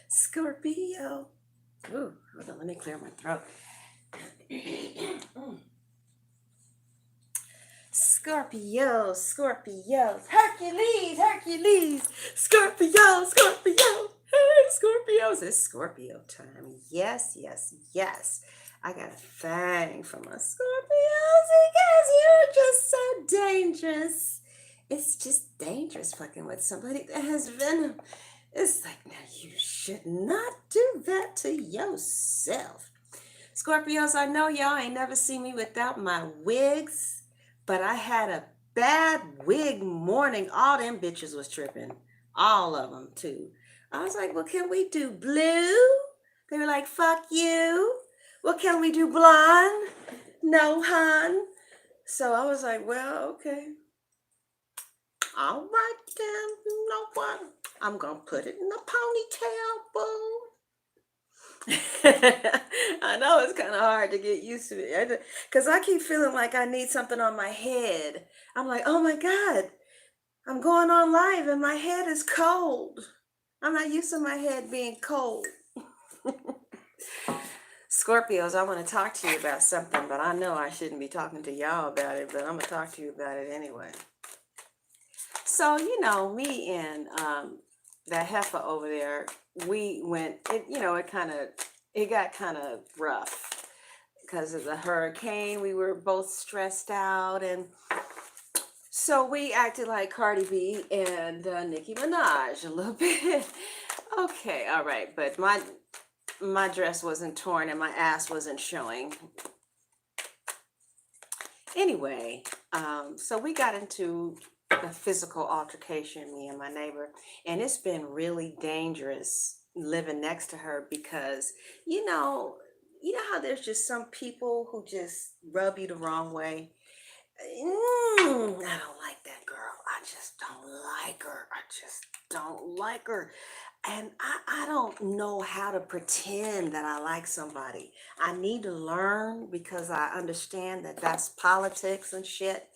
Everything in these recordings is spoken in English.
Scorpio. Ooh, hold on, let me clear my throat. Scorpio, Scorpio, Hercules, Hercules, Scorpio, Scorpio, hey, Scorpios. It's Scorpio time. Yes, yes, yes. I got a thing for my Scorpios because you're just so dangerous. It's just dangerous fucking with somebody that has venom. It's like, now you should not do that to yourself. Scorpios, I know y'all ain't never seen me without my wigs, but I had a bad wig morning. All them bitches was tripping. All of them, too. I was like, well, can we do blue? They were like, fuck you. Well, can we do blonde? No, hun. So I was like, well, okay. All right, then. You know what? I'm going to put it in a ponytail, boo. I know it's kind of hard to get used to it because I keep feeling like I need something on my head. I'm like, oh my God, I'm going on live and my head is cold. I'm not used to my head being cold. Scorpios, I want to talk to you about something, but I know I shouldn't be talking to y'all about it, but I'm going to talk to you about it anyway. So, me and that heifer over there, we went, it got kind of rough because of the hurricane. We were both stressed out, and so we acted like Cardi B and Nicki Minaj a little bit. Okay, all right, but my dress wasn't torn and my ass wasn't showing. Anyway, so we got into a physical altercation, me and my neighbor, and it's been really dangerous living next to her because you know how there's just some people who just rub you the wrong way. I don't like that girl. I just don't like her. I just don't like her. And I don't know how to pretend that I like somebody. I need to learn because I understand that that's politics and shit.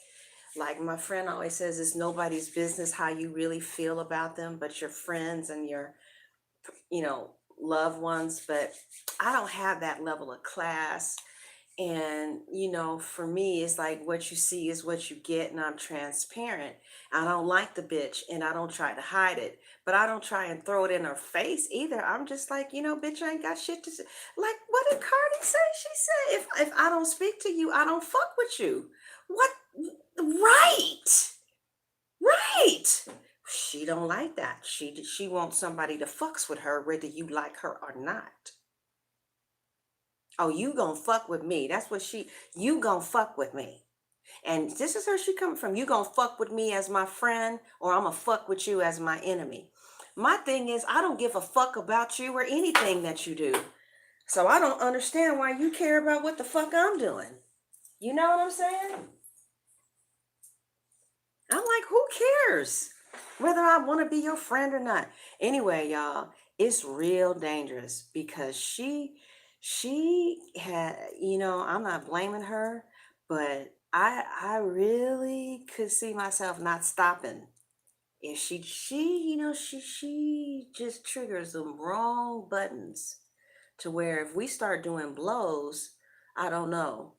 Like my friend always says, it's nobody's business how you really feel about them, but your friends and your, loved ones. But I don't have that level of class. And, for me, it's like what you see is what you get, and I'm transparent. I don't like the bitch, and I don't try to hide it, but I don't try and throw it in her face either. I'm just like, bitch, I ain't got shit to say. Like, what did Cardi say? She said, if I don't speak to you, I don't fuck with you. What? Right. Right. She don't like that. She wants somebody to fucks with her, whether you like her or not. Oh, you gonna fuck with me. That's what you gonna fuck with me. And this is where she coming from. You gonna fuck with me as my friend, or I'm gonna fuck with you as my enemy. My thing is, I don't give a fuck about you or anything that you do. So I don't understand why you care about what the fuck I'm doing. You know what I'm saying? I'm like, who cares whether I want to be your friend or not? Anyway, y'all, it's real dangerous because she had, I'm not blaming her, but I really could see myself not stopping if she just triggers the wrong buttons to where if we start doing blows, I don't know.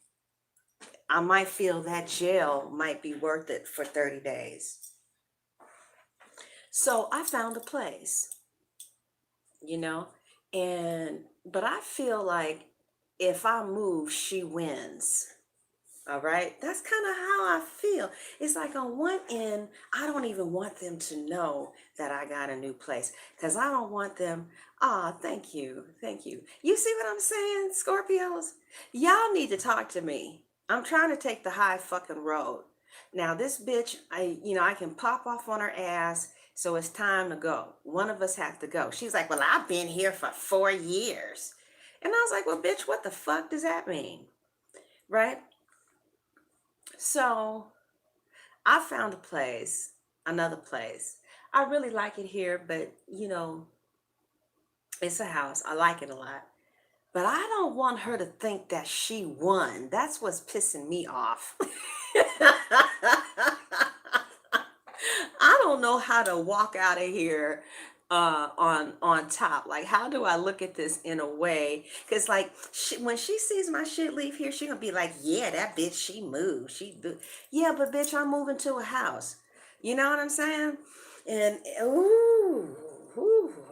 I might feel that jail might be worth it for 30 days. So I found a place, you know, but I feel like if I move, she wins. All right. That's kind of how I feel. It's like on one end, I don't even want them to know that I got a new place because I don't want them. Ah, thank you. Thank you. You see what I'm saying, Scorpios? Y'all need to talk to me. I'm trying to take the high fucking road. Now, this bitch, I can pop off on her ass. So it's time to go. One of us has to go. She's like, well, I've been here for 4 years. And I was like, well, bitch, what the fuck does that mean? Right? So I found another place. I really like it here, but it's a house. I like it a lot. But I don't want her to think that she won. That's what's pissing me off. I don't know how to walk out of here on top? Like, how do I look at this in a way? Because, like, when she sees my shit leave here, she gonna be like, yeah, that bitch, she moved. Yeah, but bitch, I'm moving to a house. You know what I'm saying? And, ooh,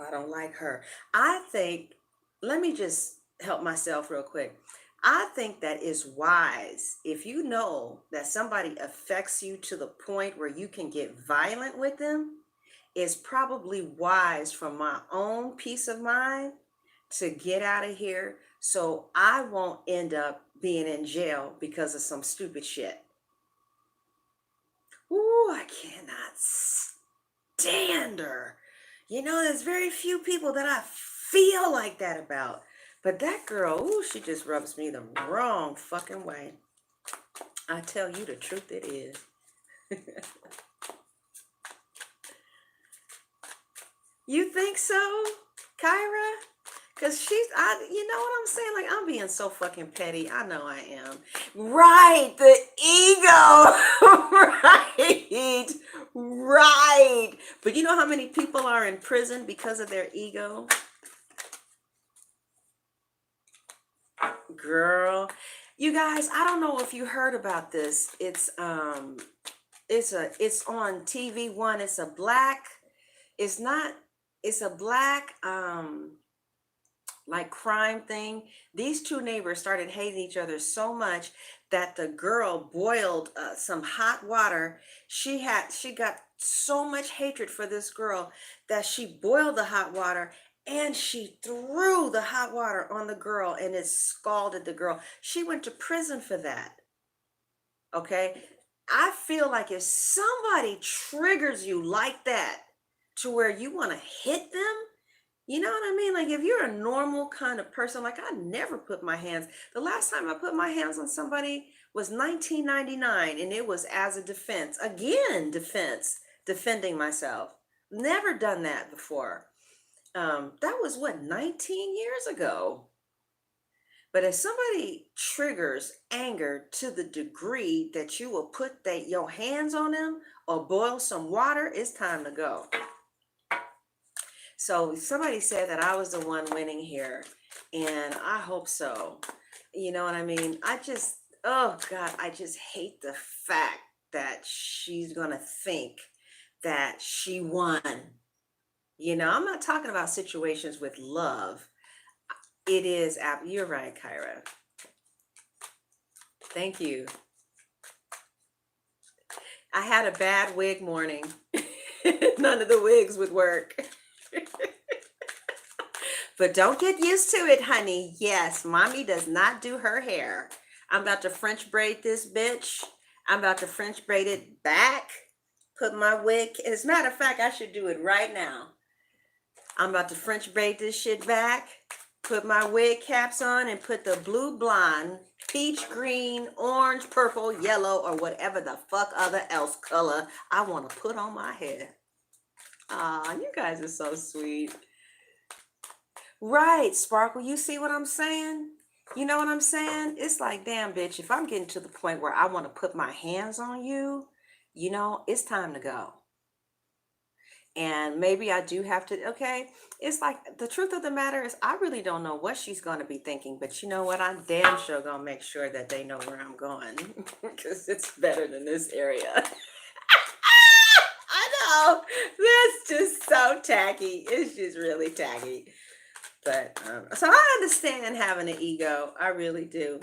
I don't like her. I think, let me just help myself real quick. I think that is wise if you know that somebody affects you to the point where you can get violent with them. It's probably wise for my own peace of mind to get out of here so I won't end up being in jail because of some stupid shit. Ooh, I cannot stand her. You know, there's very few people that I feel like that about. But that girl, ooh, she just rubs me the wrong fucking way. I tell you the truth, it is. You think so, Kyra? Because you know what I'm saying? Like, I'm being so fucking petty. I know I am. Right, the ego. Right. But you know how many people are in prison because of their ego? Girl, you guys, I don't know if you heard about this. It's on TV One. It's a black like crime thing. These two neighbors started hating each other so much that the girl boiled some hot water. She got so much hatred for this girl that she boiled the hot water and she threw the hot water on the girl and it scalded the girl. She went to prison for that. Okay. I feel like if somebody triggers you like that to where you want to hit them, you know what I mean? Like, if you're a normal kind of person, like, I never put my hands. The last time I put my hands on somebody was 1999, and it was as a defense. Again, defending myself. Never done that before. That was what, 19 years ago. But if somebody triggers anger to the degree that you will put your hands on them or boil some water, it's time to go. So somebody said that I was the one winning here, and I hope so. You know what I mean? Oh God, I just hate the fact that she's going to think that she won. You know, I'm not talking about situations with love. You're right, Kyra. Thank you. I had a bad wig morning. None of the wigs would work. But don't get used to it, honey. Yes, mommy does not do her hair. I'm about to French braid this bitch. I'm about to French braid it back. Put my wig. As a matter of fact, I should do it right now. I'm about to French braid this shit back. Put my wig caps on and put the blue, blonde, peach, green, orange, purple, yellow, or whatever the fuck other else color I want to put on my hair. Aw, you guys are so sweet. Right, Sparkle, you see what I'm saying? You know what I'm saying? It's like, damn, bitch, if I'm getting to the point where I want to put my hands on you, you know, it's time to go. And maybe I do have to, okay? It's like, the truth of the matter is, I really don't know what she's going to be thinking, but you know what? I'm damn sure going to make sure that they know where I'm going because it's better than this area. I know, that's just so tacky. It's just really tacky. But so I understand having an ego. I really do.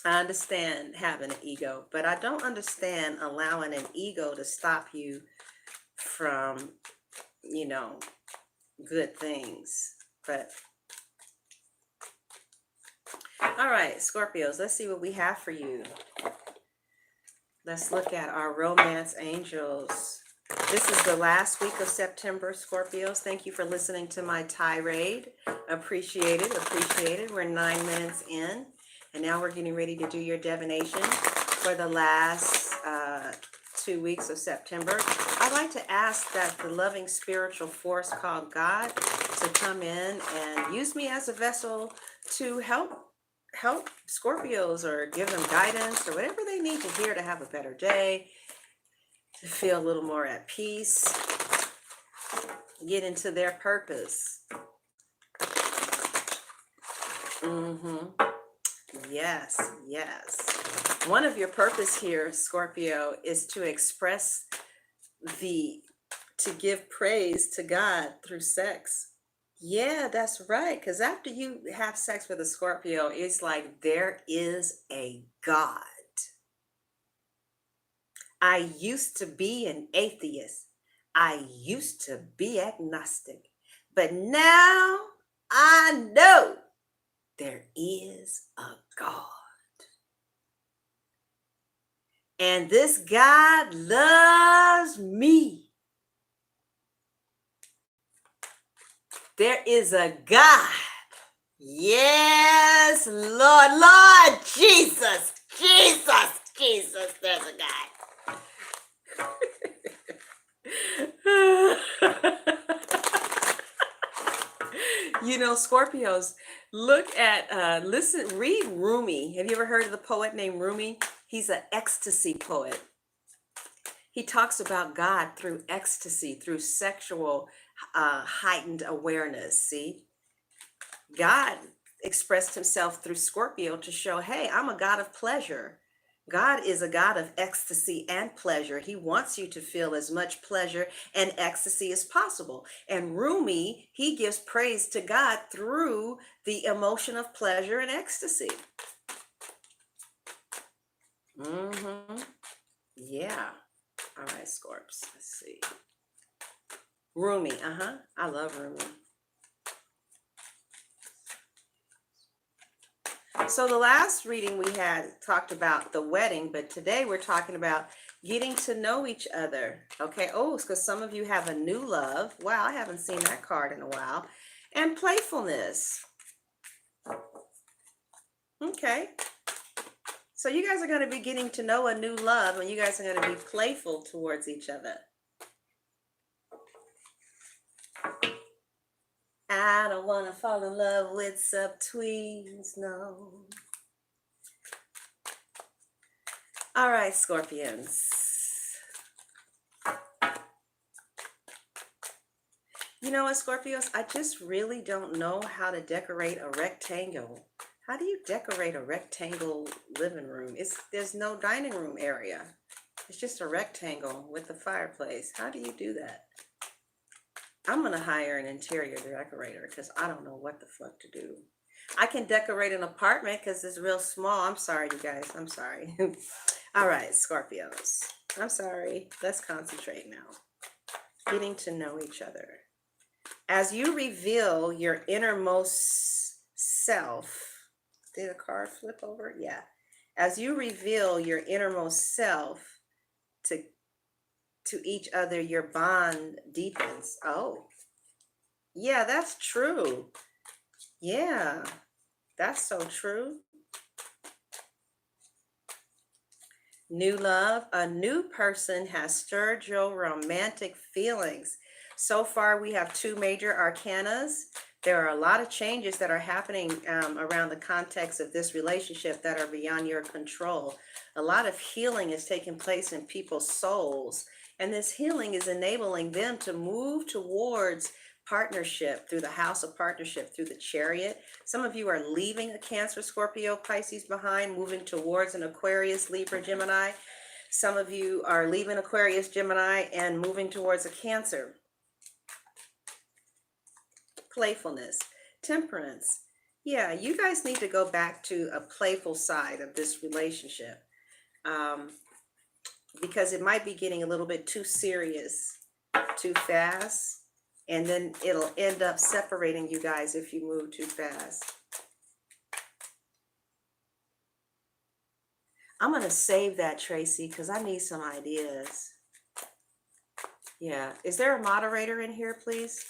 I understand having an ego, but I don't understand allowing an ego to stop you from, you know, good things. But all right, Scorpios, let's see what we have for you. Let's look at our romance angels. This is the last week of September, Scorpios. Thank you for listening to my tirade. Appreciate it. We're 9 minutes in, and now we're getting ready to do your divination for the last 2 weeks of September. I'd like to ask that the loving spiritual force called God to come in and use me as a vessel to help Scorpios, or give them guidance or whatever they need to hear to have a better day, to feel a little more at peace. get into their purpose. Yes, yes. One of your purpose here, Scorpio, is to express to give praise to God through sex. Yeah, that's right. Because after you have sex with a Scorpio, it's like there is a God. I used to be an atheist. I used to be agnostic. But now I know there is a God. And this God loves me. There is a God. Yes, Lord Jesus, there's a God. You know, Scorpios, read Rumi. Have you ever heard of the poet named Rumi? He's an ecstasy poet. He talks about God through ecstasy, through sexual heightened awareness. See, God expressed himself through Scorpio to show, hey, I'm a God of pleasure. God is a God of ecstasy and pleasure. He wants you to feel as much pleasure and ecstasy as possible. And Rumi, he gives praise to God through the emotion of pleasure and ecstasy. Yeah. All right, Scorps. Let's see. Rumi. I love Rumi. So the last reading we had talked about the wedding, but today we're talking about getting to know each other. Okay. Oh, it's because some of you have a new love. Wow, I haven't seen that card in a while. And playfulness. Okay. So you guys are going to be getting to know a new love, and you guys are going to be playful towards each other. I don't want to fall in love with subtweens, no. All right, Scorpions. You know what, Scorpios? I just really don't know how to decorate a rectangle. How do you decorate a rectangle living room? There's no dining room area. It's just a rectangle with a fireplace. How do you do that? I'm going to hire an interior decorator because I don't know what the fuck to do. I can decorate an apartment because it's real small. I'm sorry, you guys. I'm sorry. All right, Scorpios. I'm sorry. Let's concentrate now. Getting to know each other. As you reveal your innermost self, did a card flip over? Yeah. As you reveal your innermost self to each other, your bond deepens. Oh, yeah, that's true. Yeah, that's so true. New love, a new person has stirred your romantic feelings. So far, we have two major arcanas. There are a lot of changes that are happening around the context of this relationship that are beyond your control. A lot of healing is taking place in people's souls, and this healing is enabling them to move towards partnership through the house of partnership, through the chariot. Some of you are leaving a Cancer, Scorpio, Pisces behind, moving towards an Aquarius, Libra, Gemini. Some of you are leaving Aquarius, Gemini, and moving towards a Cancer. Playfulness, temperance. Yeah, you guys need to go back to a playful side of this relationship because it might be getting a little bit too serious too fast, and then it'll end up separating you guys if you move too fast. I'm going to save that, Tracy, because I need some ideas. Yeah. Is there a moderator in here, please?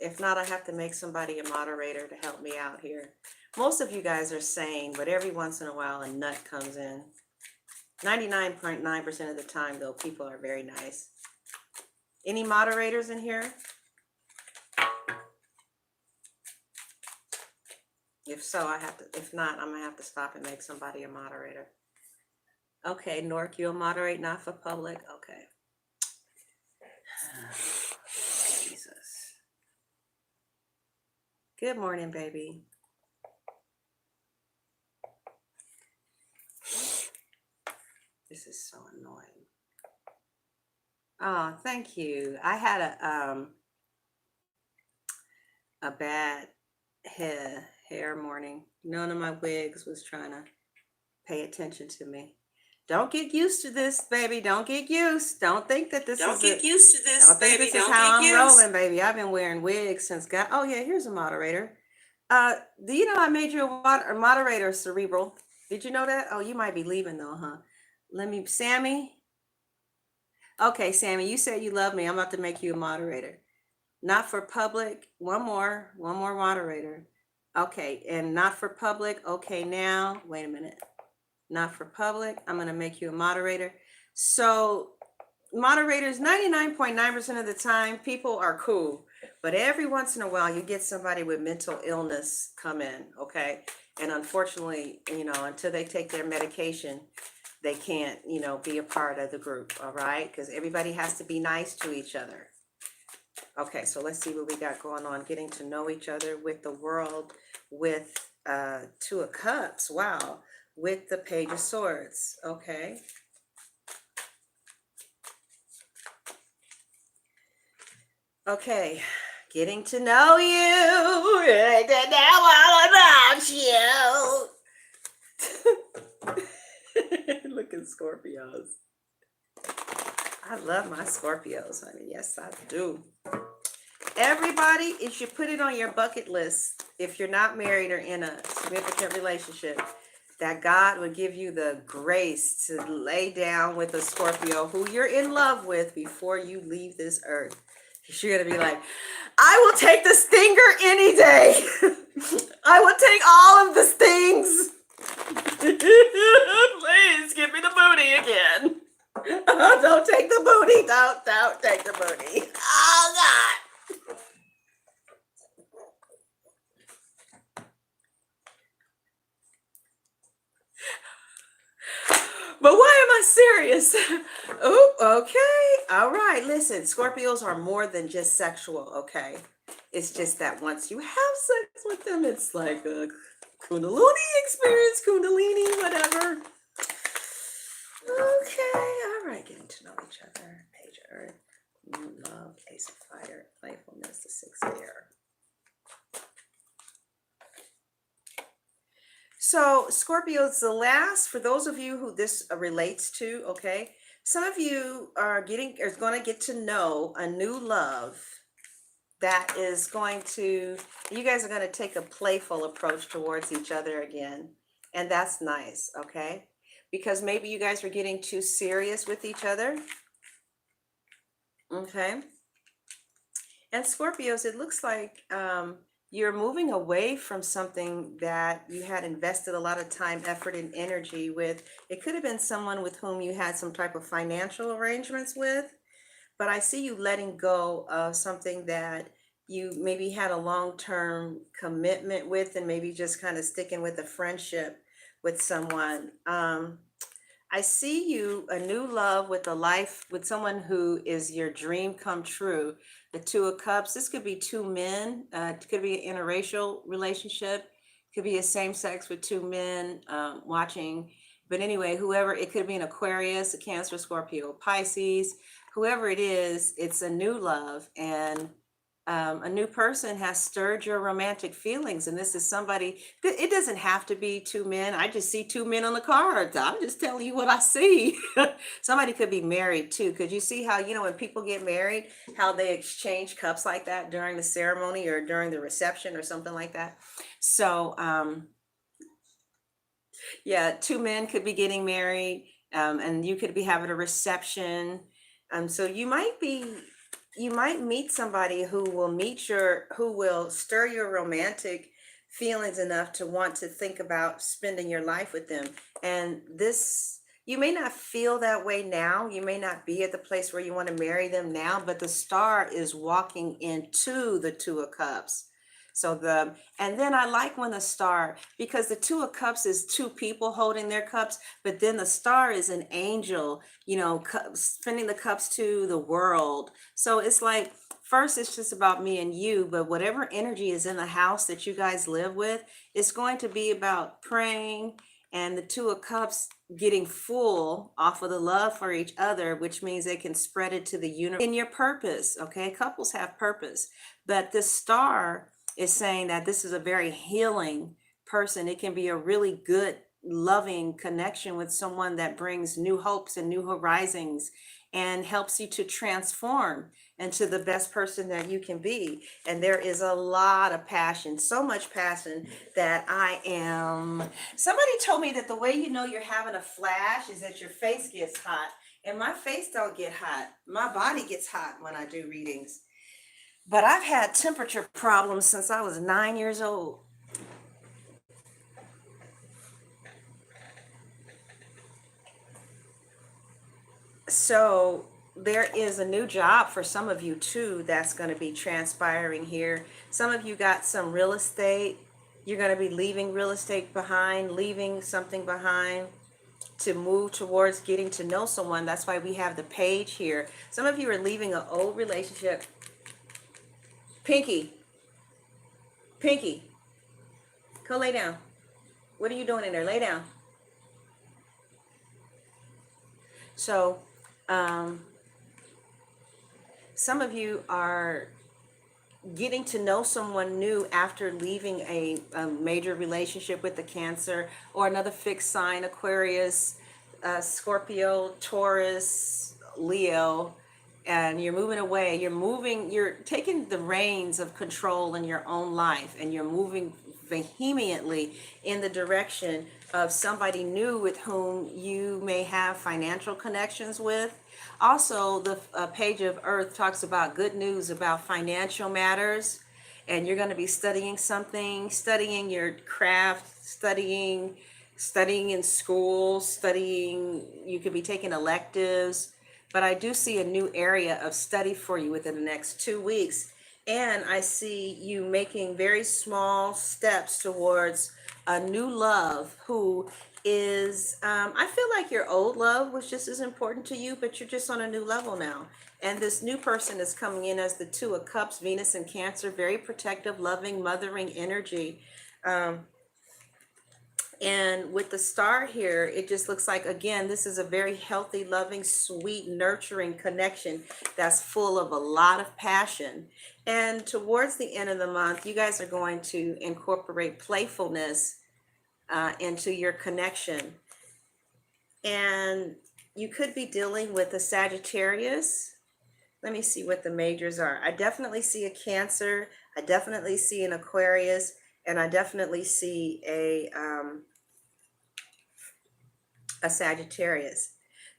If not, I have to make somebody a moderator to help me out here. Most of you guys are sane, but every once in a while a nut comes in. 99.9% of the time, though, people are very nice. Any moderators in here? If so, if not, I'm gonna have to stop and make somebody a moderator. Okay, Nork, you'll moderate, not for public. Okay. Good morning, baby. This is so annoying. Oh, thank you. I had a bad hair morning. None of my wigs was trying to pay attention to me. Don't get used to this, baby. Don't get used. Don't think that this Don't is get used to this, don't think baby. this is Don't how get I'm used. rolling, baby. I've been wearing wigs since God. Oh yeah, here's a moderator. Do you know I made you a moderator, Cerebral? Did you know that? Oh, you might be leaving though, huh? Sammy. Okay, Sammy, you said you love me. I'm about to make you a moderator. Not for public. One more moderator. Okay, and not for public. Okay, now, wait a minute. Not for public. I'm going to make you a moderator. So, moderators, 99.9% of the time, people are cool. But every once in a while, you get somebody with mental illness come in, okay? And unfortunately, until they take their medication, they can't, be a part of the group, all right? Because everybody has to be nice to each other. Okay, so let's see what we got going on. Getting to know each other with the world, with Two of Cups. Wow. With the Page of Swords. Okay. Okay. Getting to know you. Getting to know all about you. Look at Scorpios. I love my Scorpios, honey. Yes, I do. Everybody, you should put it on your bucket list if you're not married or in a significant relationship, that God would give you the grace to lay down with a Scorpio who you're in love with before you leave this earth. You're going to be like, I will take the stinger any day. I will take all of the stings. Please give me the booty again. Don't take the booty. Don't take the booty. Oh, God. But why am I serious? Oh, okay. All right. Listen, Scorpios are more than just sexual, okay? It's just that once you have sex with them, it's like a Kundalini experience, Kundalini, whatever. Okay. All right. Getting to know each other. Page of Earth. New love. Ace of Fire. Playfulness. The Sixth Air. So Scorpio's the last, for those of you who this relates to, okay? Some of you are going to get to know a new love that is going to, you guys are going to take a playful approach towards each other again. And that's nice, okay? Because maybe you guys were getting too serious with each other. Okay. And Scorpios, it looks like you're moving away from something that you had invested a lot of time, effort, and energy with. It could have been someone with whom you had some type of financial arrangements with, but I see you letting go of something that you maybe had a long-term commitment with, and maybe just kind of sticking with a friendship with someone. I see you a new love with a life with someone who is your dream come true. The Two of Cups. This could be two men. It could be an interracial relationship. Could be a same sex with two men watching. But anyway, whoever, it could be an Aquarius, a Cancer, Scorpio, Pisces, whoever it is, it's a new love, and a new person has stirred your romantic feelings. And this is somebody, it doesn't have to be two men. I just see two men on the cards. I'm just telling you what I see. Somebody could be married too. Could you see how, when people get married, how they exchange cups like that during the ceremony or during the reception or something like that? So, yeah, two men could be getting married, and you could be having a reception. So you might meet somebody who will stir your romantic feelings enough to want to think about spending your life with them. And this, you may not feel that way now. You may not be at the place where you want to marry them now, but the star is walking into the Two of Cups. So and then I like when the star, because the Two of Cups is two people holding their cups, but then the star is an angel, sending the cups to the world. So it's like, first it's just about me and you, but whatever energy is in the house that you guys live with, it's going to be about praying, and the Two of Cups getting full off of the love for each other, which means they can spread it to the universe in your purpose. Okay, couples have purpose, but this star is saying that this is a very healing person. It can be a really good, loving connection with someone that brings new hopes and new horizons and helps you to transform into the best person that you can be. And there is a lot of passion, so much passion that somebody told me that the way you know you're having a flash is that your face gets hot. And my face don't get hot. My body gets hot when I do readings. But I've had temperature problems since I was 9 years old. So there is a new job for some of you too that's going to be transpiring here. Some of you got some real estate. You're going to be leaving real estate behind, leaving something behind to move towards getting to know someone. That's why we have the page here. Some of you are leaving an old relationship. Pinky, go lay down. What are you doing in there? Lay down. So, some of you are getting to know someone new after leaving a major relationship with the Cancer or another fixed sign, Aquarius, Scorpio, Taurus, Leo, and you're moving away. You're taking the reins of control in your own life, and you're moving vehemently in the direction of somebody new with whom you may have financial connections with. Also, the page of Earth talks about good news about financial matters, and you're going to be studying something, studying your craft, studying in school, you could be taking electives, but I do see a new area of study for you within the next 2 weeks. And I see you making very small steps towards a new love who is, I feel like your old love was just as important to you, but you're just on a new level now. And this new person is coming in as the Two of Cups, Venus and Cancer, very protective, loving, mothering energy. And with the star here, it just looks like, again, this is a very healthy, loving, sweet, nurturing connection that's full of a lot of passion. And towards the end of the month, you guys are going to incorporate playfulness into your connection. And you could be dealing with a Sagittarius. Let me see what the majors are. I definitely see a Cancer. I definitely see an Aquarius. And I definitely see a Sagittarius.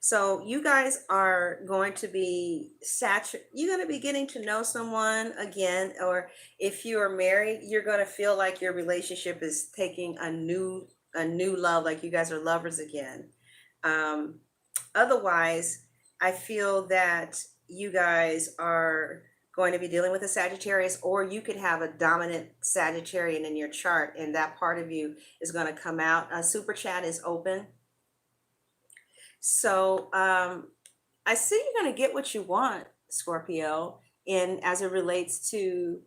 So you guys are going to be you're going to be getting to know someone again, or if you are married, you're going to feel like your relationship is taking a new love, like you guys are lovers again. Otherwise, I feel that you guys are going to be dealing with a Sagittarius, or you could have a dominant Sagittarian in your chart, and that part of you is going to come out. Super chat is open. So I see you're going to get what you want, Scorpio, and as it relates to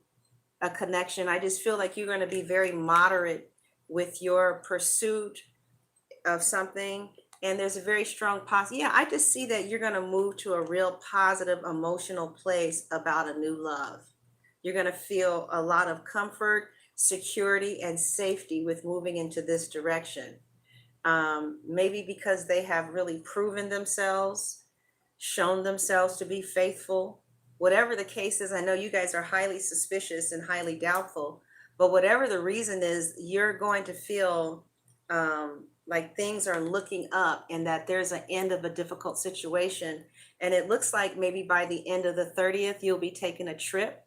a connection. I just feel like you're going to be very moderate with your pursuit of something. And there's a very strong yeah, I just see that you're going to move to a real positive emotional place about a new love. You're going to feel a lot of comfort, security, and safety with moving into this direction. Maybe because they have really proven themselves, shown themselves to be faithful. Whatever the case is, I know you guys are highly suspicious and highly doubtful, but whatever the reason is, you're going to feel like things are looking up and that there's an end of a difficult situation. And it looks like maybe by the end of the 30th, you'll be taking a trip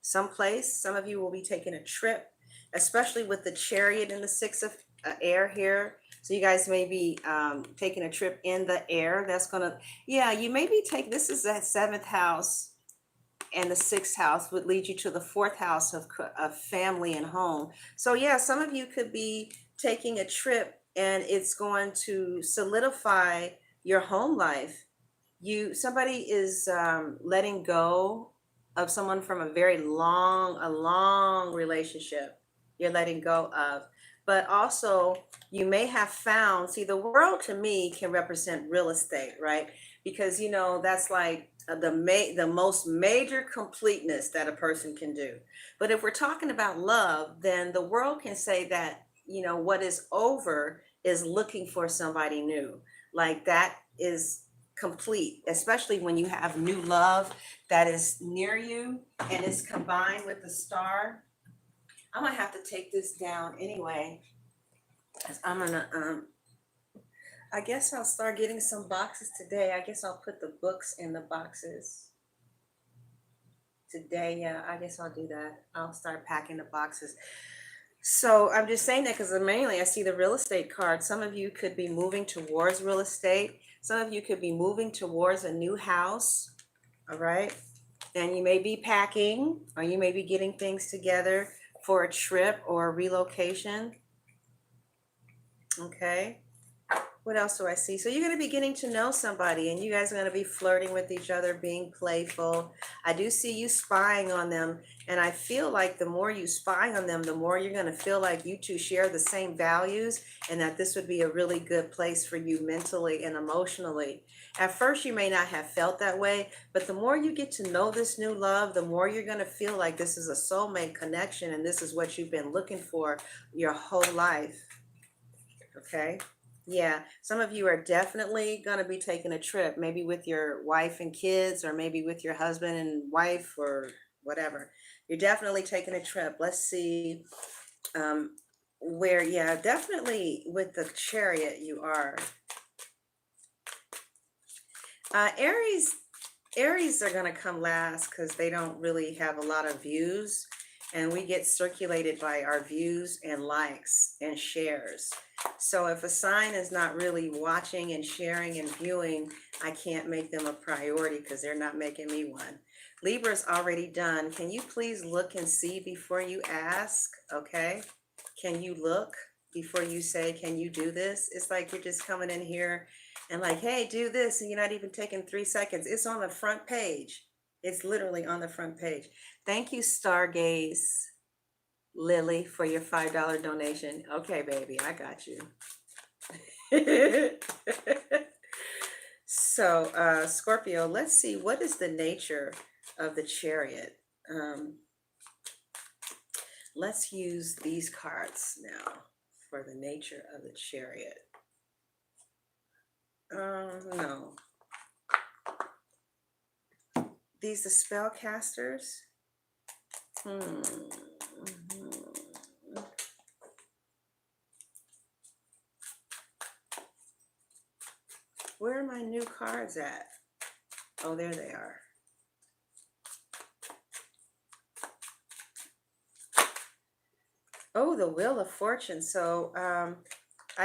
someplace. Some of you will be taking a trip, especially with the Chariot and the Six of Air here. So you guys may be taking a trip in the air. That's gonna, yeah, you may be this is that 7th house. and the sixth house would lead you to the fourth house of family and home. So yeah, some of you could be taking a trip and it's going to solidify your home life. Somebody is letting go of someone from a long relationship you're letting go of. But also, you may have found, see, the world to me can represent real estate, right? Because that's like the most major completeness that a person can do. But if we're talking about love, then the world can say that what is over is looking for somebody new. Like that is complete, especially when you have new love that is near you and is combined with the star. I'm gonna have to take this down anyway, 'cause I'm gonna I guess I'll start getting some boxes today. I guess I'll put the books in the boxes today. Yeah, I guess I'll do that. I'll start packing the boxes. So I'm just saying that because mainly I see the real estate card. Some of you could be moving towards real estate. Some of you could be moving towards a new house. All right. And you may be packing or you may be getting things together for a trip or a relocation. Okay. What else do I see? So you're going to be getting to know somebody and you guys are going to be flirting with each other, being playful. I do see you spying on them. And I feel like the more you spy on them, the more you're going to feel like you two share the same values and that this would be a really good place for you mentally and emotionally. At first, you may not have felt that way, but the more you get to know this new love, the more you're going to feel like this is a soulmate connection and this is what you've been looking for your whole life. Okay. Yeah, some of you are definitely going to be taking a trip, maybe with your wife and kids, or maybe with your husband and wife, or whatever. You're definitely taking a trip. Let's see where, yeah, definitely with the Chariot you are. Aries are going to come last because they don't really have a lot of views, and we get circulated by our views and likes and shares. So if a sign is not really watching and sharing and viewing, I can't make them a priority because they're not making me one. Libra's already done. Can you please look and see before you ask? Okay. Can you look before you say, can you do this? It's like you're just coming in here and like, hey, do this. And you're not even taking 3 seconds. It's on the front page. It's literally on the front page. Thank you, Stargaze Lily, for your $5 donation. Okay, baby, I got you. So, Scorpio, let's see, what is the nature of the Chariot? Let's use these cards now for the nature of the Chariot. No. These are spellcasters. Where are my new cards at? Oh, there they are. Oh, the Wheel of Fortune. So I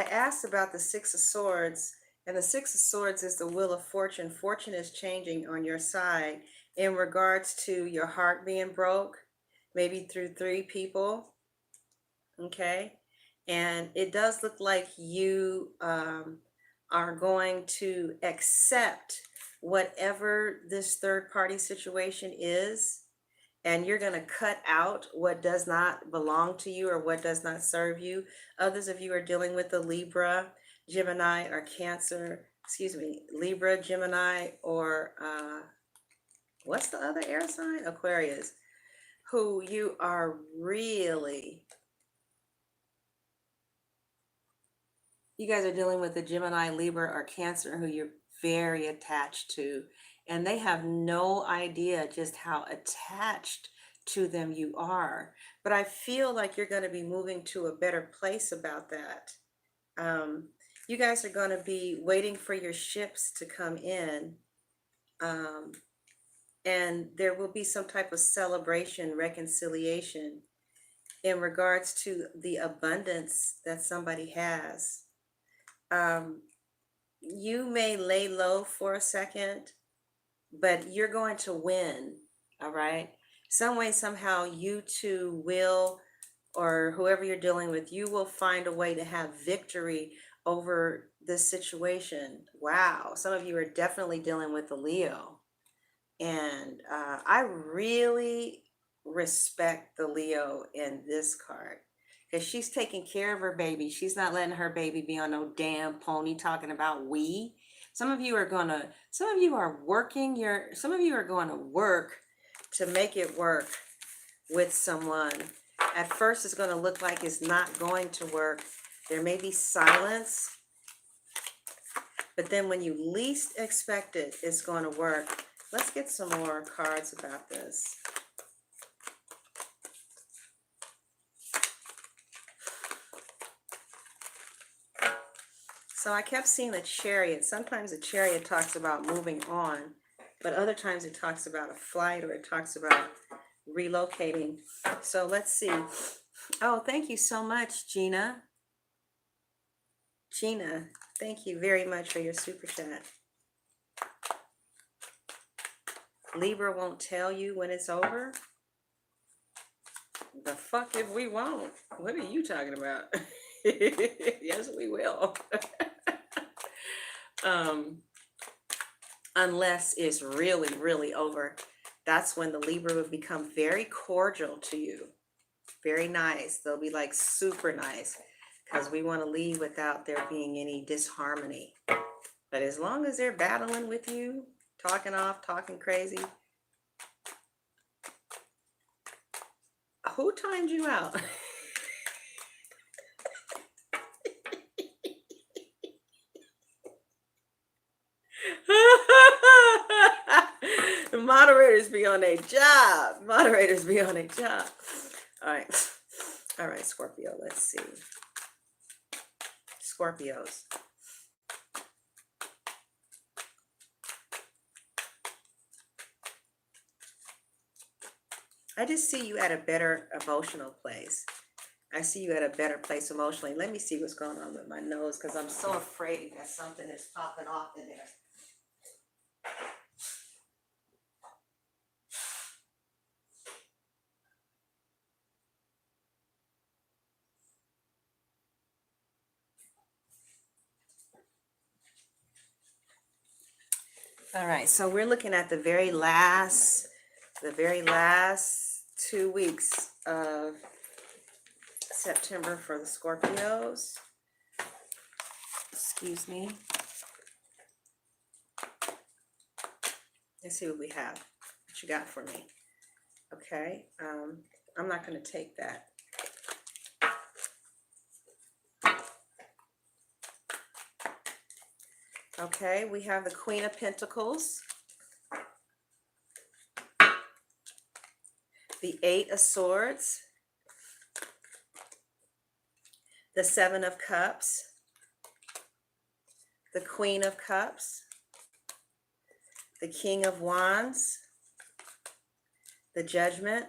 asked about the Six of Swords, and the Six of Swords is the Wheel of Fortune. Fortune is changing on your side in regards to your heart being broke, maybe through 3 people. Okay. And it does look like you are going to accept whatever this third party situation is, and you're going to cut out what does not belong to you or what does not serve you. Others of you are dealing with the Libra, Gemini, or Cancer, Libra, Gemini, or what's the other air sign? Aquarius, who you are really, you guys are dealing with the Gemini, Libra, or Cancer who you're very attached to, and they have no idea just how attached to them you are. But I feel like you're going to be moving to a better place about that. You guys are going to be waiting for your ships to come in, and there will be some type of celebration, reconciliation in regards to the abundance that somebody has. You may lay low for a second, but you're going to win. All right. Some way, somehow, you two will, or whoever you're dealing with, you will find a way to have victory over this situation. Wow. Some of you are definitely dealing with a Leo. And I really respect the Leo in this card because she's taking care of her baby. She's not letting her baby be on no damn pony talking about we. Some of you are working some of you are going to work to make it work with someone. At first, it's going to look like it's not going to work. There may be silence, but then when you least expect it, it's going to work. Let's get some more cards about this. So I kept seeing a chariot. Sometimes a chariot talks about moving on, but other times it talks about a flight or it talks about relocating. So let's see. Oh, thank you so much, Gina. Gina, thank you very much for your super chat. Libra won't tell you when it's over. The fuck if we won't? What are you talking about? Yes, we will. Unless it's really, really over. That's when the Libra will become very cordial to you. Very nice. They'll be like super nice because we want to leave without there being any disharmony. But as long as they're battling with you, talking off, talking crazy, who timed you out? The moderators be on a job. Moderators be on a job. All right. All right, Scorpio. Let's see. Scorpios. I just see you at a better emotional place. I see you at a better place emotionally. Let me see what's going on with my nose because I'm so afraid that something is popping off in there. All right, so we're looking at the very last 2 weeks of September for the Scorpios. Excuse me. Let's see what we have. What you got for me? Okay. I'm not going to take that. Okay, we have the Queen of Pentacles, the Eight of Swords, the Seven of Cups, the Queen of Cups, the King of Wands, the Judgment,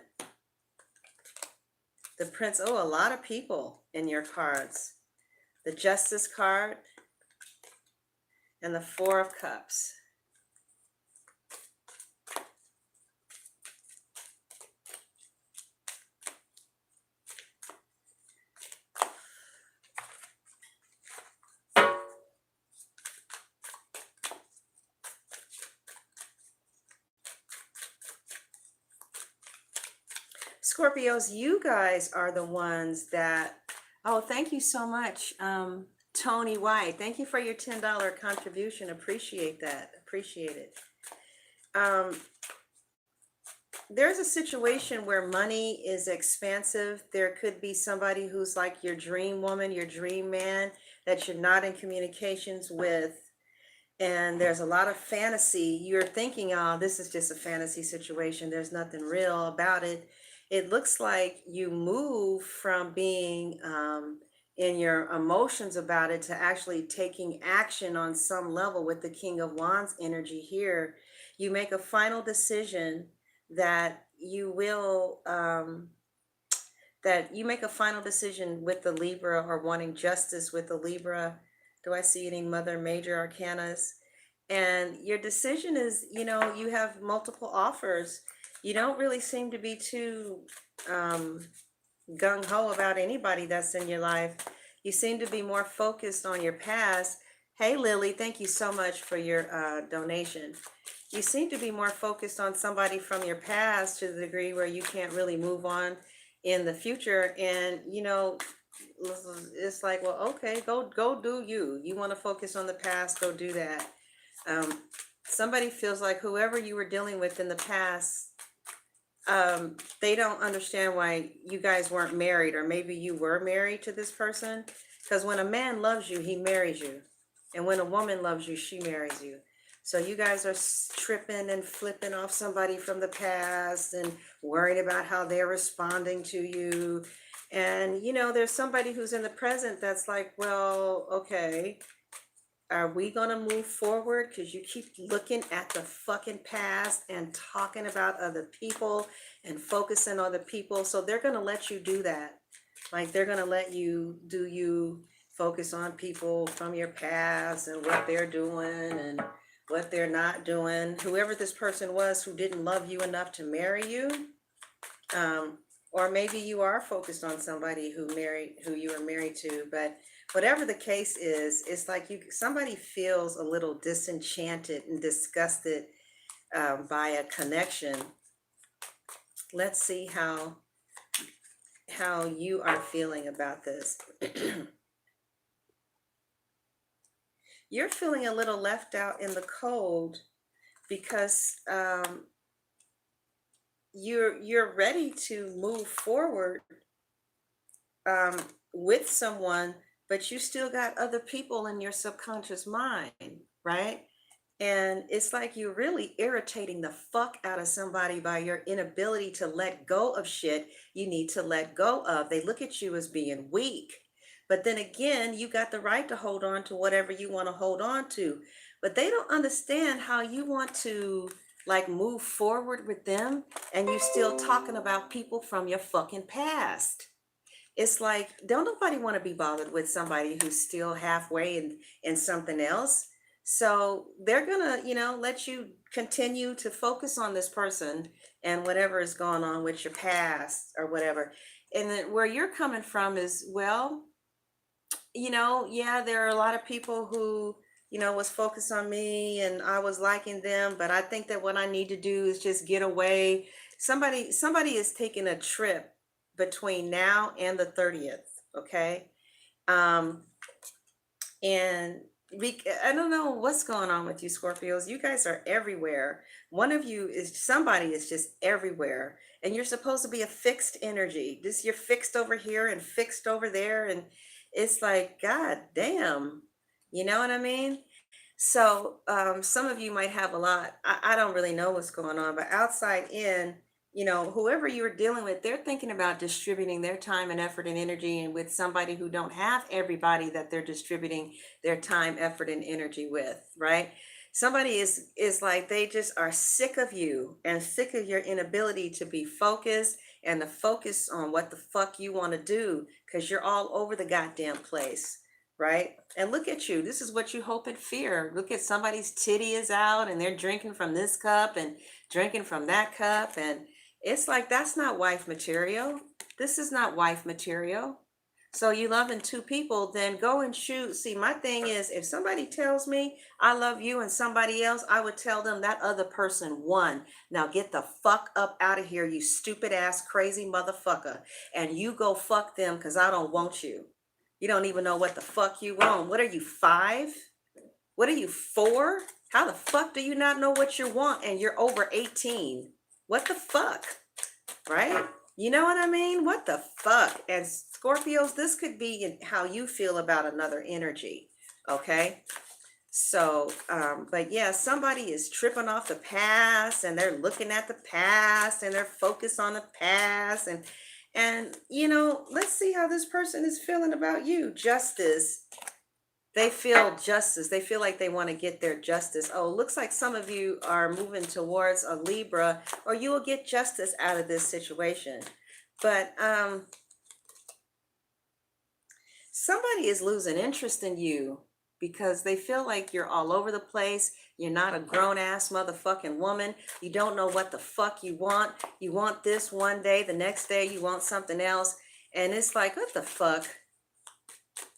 the Prince. Oh, a lot of people in your cards. The Justice card, and the Four of Cups. Scorpios, you guys are the ones that, oh, thank you so much, Tony White. Thank you for your $10 contribution. Appreciate that. Appreciate it. There's a situation where money is expansive. There could be somebody who's like your dream woman, your dream man that you're not in communications with. And there's a lot of fantasy. You're thinking, oh, this is just a fantasy situation. There's nothing real about it. It looks like you move from being in your emotions about it to actually taking action on some level with the King of Wands energy here. You make a final decision that you will, make a final decision with the Libra or wanting justice with the Libra. Do I see any Mother Major Arcanas? And your decision is, you have multiple offers You don't really seem to be too um, gung-ho about anybody that's in your life. You seem to be more focused on your past. Hey, Lily, thank you so much for your donation. You seem to be more focused on somebody from your past to the degree where you can't really move on in the future. And, it's like, well, okay, go do you. You want to focus on the past, go do that. Um, Somebody feels like whoever you were dealing with in the past, they don't understand why you guys weren't married, or maybe you were married to this person. Because when a man loves you, he marries you. And when a woman loves you, she marries you. So you guys are tripping and flipping off somebody from the past and worried about how they're responding to you. And, there's somebody who's in the present that's like, well, okay, are we gonna move forward? Because you keep looking at the fucking past and talking about other people and focusing on the people. So they're gonna let you do that. Like they're gonna let you do you, focus on people from your past and what they're doing and what they're not doing. Whoever this person was who didn't love you enough to marry you, or maybe you are focused on somebody who you were married to, but whatever the case is, it's like somebody feels a little disenchanted and disgusted by a connection. Let's see how you are feeling about this. You're feeling a little left out in the cold because you're ready to move forward um, with someone, but you still got other people in your subconscious mind, right? And it's like you're really irritating the fuck out of somebody by your inability to let go of shit you need to let go of. They look at you as being weak. But then again, you got the right to hold on to whatever you want to hold on to. But they don't understand how you want to like move forward with them and you still talking about people from your fucking past. It's like, don't nobody want to be bothered with somebody who's still halfway in something else. So they're gonna, let you continue to focus on this person and whatever is going on with your past or whatever. And then where you're coming from is, well, yeah, there are a lot of people who, was focused on me and I was liking them, but I think that what I need to do is just get away. Somebody is taking a trip between now and the 30th, okay? Um, and I don't know what's going on with you, Scorpios. You guys are everywhere. Somebody is just everywhere. And you're supposed to be a fixed energy. You're fixed over here and fixed over there. And it's like, God damn. You know what I mean? So some of you might have a lot. I don't really know what's going on, but outside in, whoever you're dealing with, they're thinking about distributing their time and effort and energy and with somebody who don't have everybody that they're distributing their time, effort, and energy with, right? Somebody is like they just are sick of you and sick of your inability to be focused and to focus on what the fuck you want to do because you're all over the goddamn place, right? And look at you. This is what you hope and fear. Look at somebody's titty is out and they're drinking from this cup and drinking from that cup. And it's like, that's not wife material. This is not wife material. So you loving two people, then go and shoot. See, my thing is, if somebody tells me I love you and somebody else, I would tell them that other person won. Now get the fuck up out of here, you stupid ass crazy motherfucker. And you go fuck them because I don't want you. You don't even know what the fuck you want. What are you, 5? What are you, 4? How the fuck do you not know what you want and you're over 18? What the fuck? Right? You know what I mean? What the fuck? And Scorpios, this could be how you feel about another energy. Okay? So, but yeah, somebody is tripping off the past and they're looking at the past and they're focused on the past and let's see how this person is feeling about you. Justice. They feel justice. They feel like they want to get their justice. Oh, looks like some of you are moving towards a Libra, or you will get justice out of this situation. But somebody is losing interest in you. because they feel like you're all over the place. You're not a grown ass motherfucking woman. You don't know what the fuck you want. You want this one day, the next day you want something else. And it's like, what the fuck?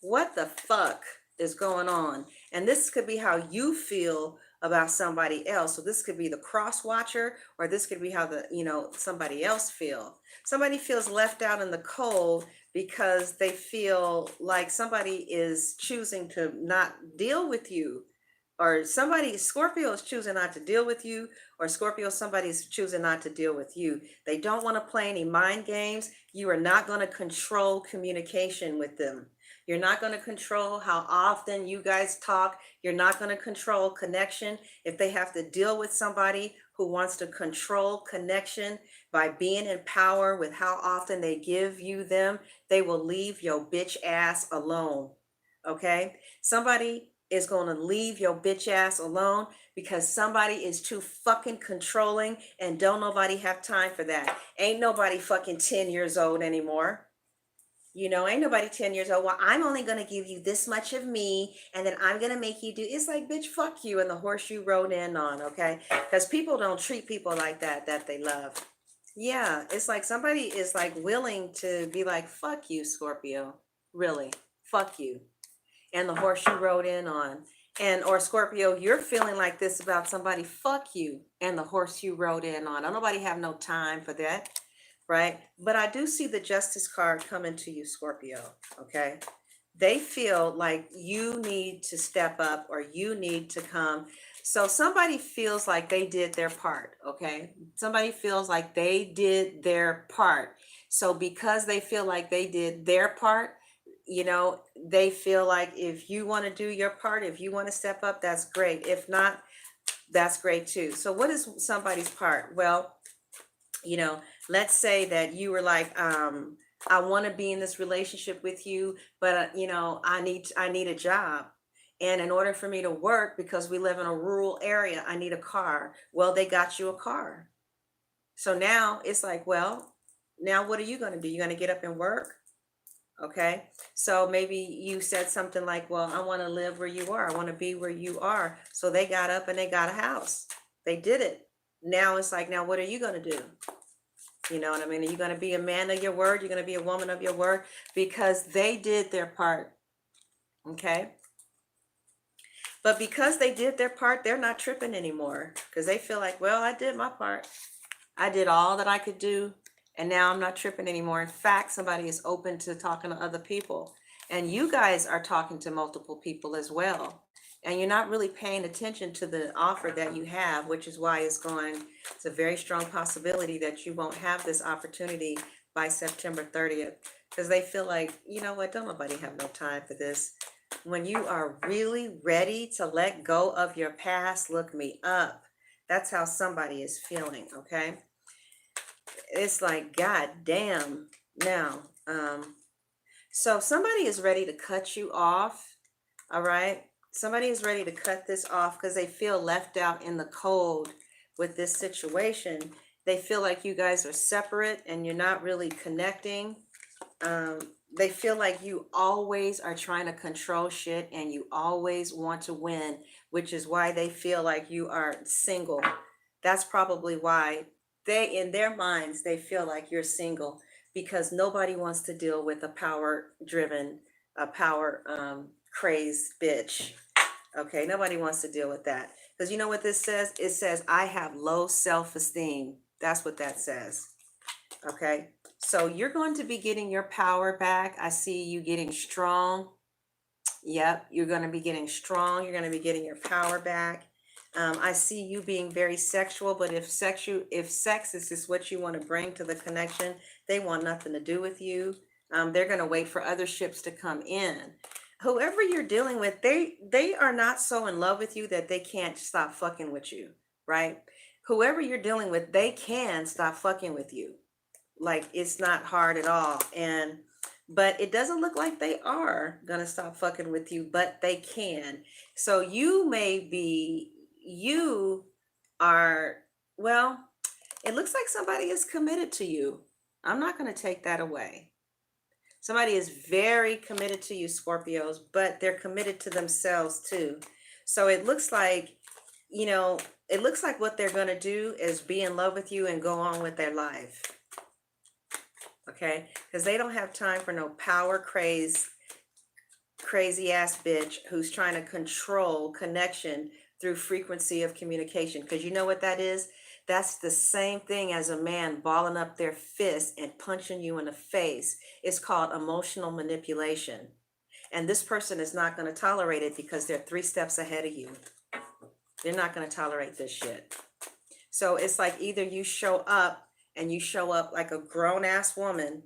What the fuck is going on? And this could be how you feel about somebody else. So this could be the cross watcher, or this could be how somebody else somebody feels left out in the cold because they feel like somebody is choosing to not deal with you, or somebody, Scorpio is choosing not to deal with you, or Scorpio, somebody's choosing not to deal with you. They don't want to play any mind games. You are not going to control communication with them. You're not going to control how often you guys talk. You're not going to control connection. If they have to deal with somebody who wants to control connection by being in power with how often they give you them, they will leave your bitch ass alone. Okay? Somebody is going to leave your bitch ass alone because somebody is too fucking controlling, and don't nobody have time for that. Ain't nobody fucking 10 years old anymore. Ain't nobody 10 years old. Well, I'm only going to give you this much of me, and then I'm going to make you do. It's like, bitch, fuck you and the horse you rode in on, okay? Because people don't treat people like that they love. Yeah, it's like somebody is like willing to be like, fuck you, Scorpio. Really, fuck you. And the horse you rode in on. And, or Scorpio, you're feeling like this about somebody, fuck you and the horse you rode in on. Don't nobody have no time for that. Right? But I do see the Justice card coming to you, Scorpio. Okay. They feel like you need to step up, or you need to come. So somebody feels like they did their part. Okay. Somebody feels like they did their part. So because they feel like they did their part, they feel like if you want to do your part, if you want to step up, that's great. If not, that's great too. So what is somebody's part? Well, let's say that you were like, I want to be in this relationship with you, but I need a job. And in order for me to work, because we live in a rural area, I need a car. Well, they got you a car. So now it's like, well, now what are you going to do? You're going to get up and work? Okay. So maybe you said something like, well, I want to live where you are. I want to be where you are. So they got up and they got a house. They did it. Now it's like, now what are you going to do? You know what I mean? Are you going to be a man of your word? You're going to be a woman of your word, because they did their part. Okay. But because they did their part, they're not tripping anymore, because they feel like, well, I did my part. I did all that I could do. And now I'm not tripping anymore. In fact, somebody is open to talking to other people. And you guys are talking to multiple people as well. And you're not really paying attention to the offer that you have, which is why it's a very strong possibility that you won't have this opportunity by September 30th. Because they feel like, you know what, don't nobody have no time for this. When you are really ready to let go of your past, look me up. That's how somebody is feeling, okay? It's like, God damn. Now, so somebody is ready to cut you off. All right. Somebody is ready to cut this off because they feel left out in the cold with this situation. They feel like you guys are separate and you're not really connecting. They feel like you always are trying to control shit and you always want to win, which is why they feel like you are single. That's probably why in their minds, they feel like you're single, because nobody wants to deal with a power crazed bitch. Okay, nobody wants to deal with that. Because you know what this says? It says, I have low self-esteem. That's what that says. Okay, so you're going to be getting your power back. I see you getting strong. Yep, you're going to be getting strong. You're going to be getting your power back. I see you being very sexual, but if sex is just what you want to bring to the connection, they want nothing to do with you. They're going to wait for other ships to come in. Whoever you're dealing with, they are not so in love with you that they can't stop fucking with you, right? Whoever you're dealing with, they can stop fucking with you. Like, it's not hard at all. But it doesn't look like they are gonna stop fucking with you, but they can. So you are, well, it looks like somebody is committed to you. I'm not gonna take that away. Somebody is very committed to you, Scorpios, but they're committed to themselves too. So it looks like, you know, it looks like what they're going to do is be in love with you and go on with their life. Okay? Because they don't have time for no power crazy ass bitch who's trying to control connection through frequency of communication. Because you know what that is? That's the same thing as a man balling up their fist and punching you in the face. It's called emotional manipulation. And this person is not going to tolerate it because they're 3 steps ahead of you. They're not going to tolerate this shit. So it's like either you show up and you show up like a grown ass woman,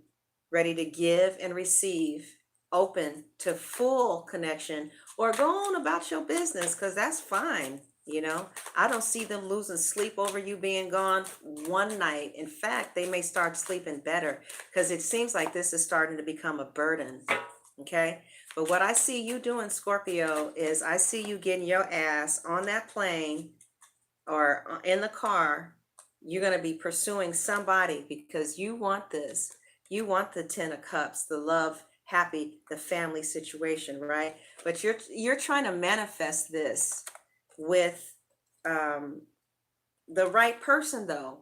ready to give and receive, open to full connection, or go on about your business, because that's fine. You know, I don't see them losing sleep over you being gone one night. In fact, they may start sleeping better because it seems like this is starting to become a burden. Okay. But what I see you doing, Scorpio, is I see you getting your ass on that plane or in the car. You're going to be pursuing somebody because you want this. You want the 10 of cups, the love, happy, the family situation, right? But you're trying to manifest this with the right person though.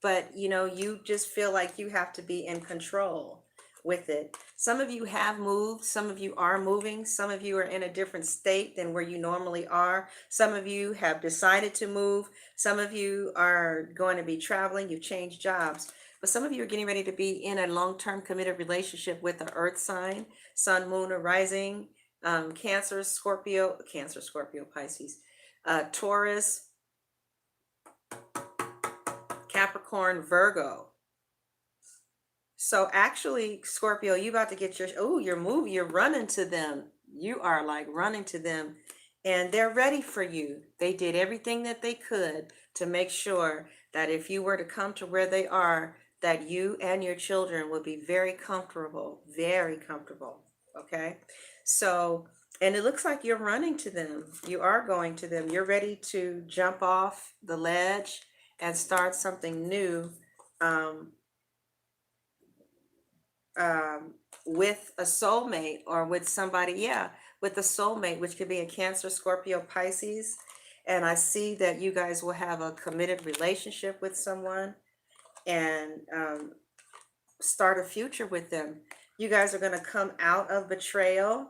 But you know, you just feel like you have to be in control with it. Some of you have moved, some of you are moving, some of you are in a different state than where you normally are. Some of you have decided to move, some of you are going to be traveling, you've changed jobs. But some of you are getting ready to be in a long-term committed relationship with the earth sign, sun, moon, or rising, Cancer, Scorpio, Pisces, Taurus, Capricorn, Virgo. So actually, Scorpio, you about to get you're running to them. You are like running to them and they're ready for you. They did everything that they could to make sure that if you were to come to where they are, that you and your children would be very comfortable, very comfortable. Okay. So, and it looks like you're running to them. You are going to them. You're ready to jump off the ledge and start something new. Um, with a soulmate or with somebody, yeah, with a soulmate, which could be a Cancer, Scorpio, Pisces. And I see that you guys will have a committed relationship with someone and start a future with them. You guys are going to come out of betrayal.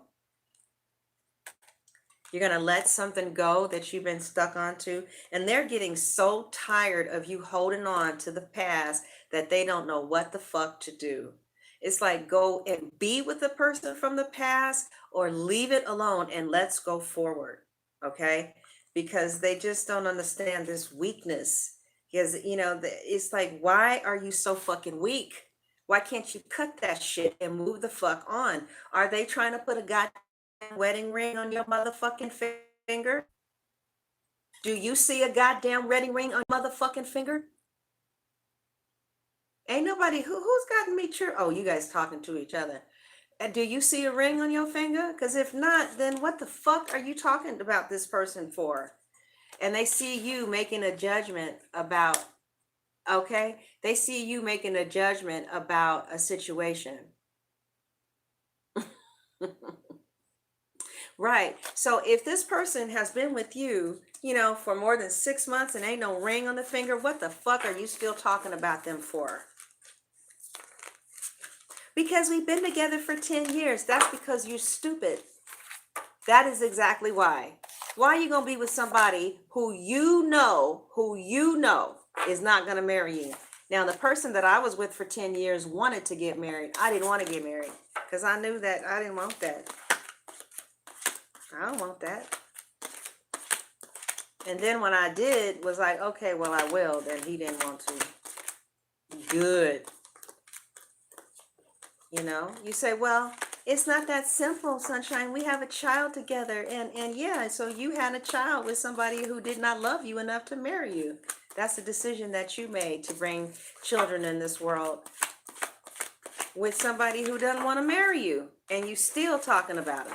You're going to let something go that you've been stuck onto. And they're getting so tired of you holding on to the past that they don't know what the fuck to do. It's like go and be with the person from the past or leave it alone and let's go forward. Okay? Because they just don't understand this weakness. Because, you know, it's like, why are you so fucking weak? Why can't you cut that shit and move the fuck on? Are they trying to put a goddamn wedding ring on your motherfucking finger? Do you see a goddamn wedding ring on your motherfucking finger? Ain't nobody who's gotten me true. Oh, you guys talking to each other. Do you see a ring on your finger? Because if not, then what the fuck are you talking about this person for? And they see you making a judgment about, okay? They see you making a judgment about a situation. Right. So if this person has been with you, you know, for more than 6 months and ain't no ring on the finger, what the fuck are you still talking about them for? Because we've been together for 10 years. That's because you're stupid. That is exactly why. Why are you going to be with somebody who you know is not going to marry you? Now, the person that I was with for 10 years wanted to get married. I didn't want to get married because I knew that I didn't want that. I don't want that. And then when I did, was like, okay, well, I will. Then he didn't want to. Good. You know, you say, well, it's not that simple, Sunshine. We have a child together. And yeah, so you had a child with somebody who did not love you enough to marry you. That's a decision that you made to bring children in this world with somebody who doesn't want to marry you. And you still talking about it.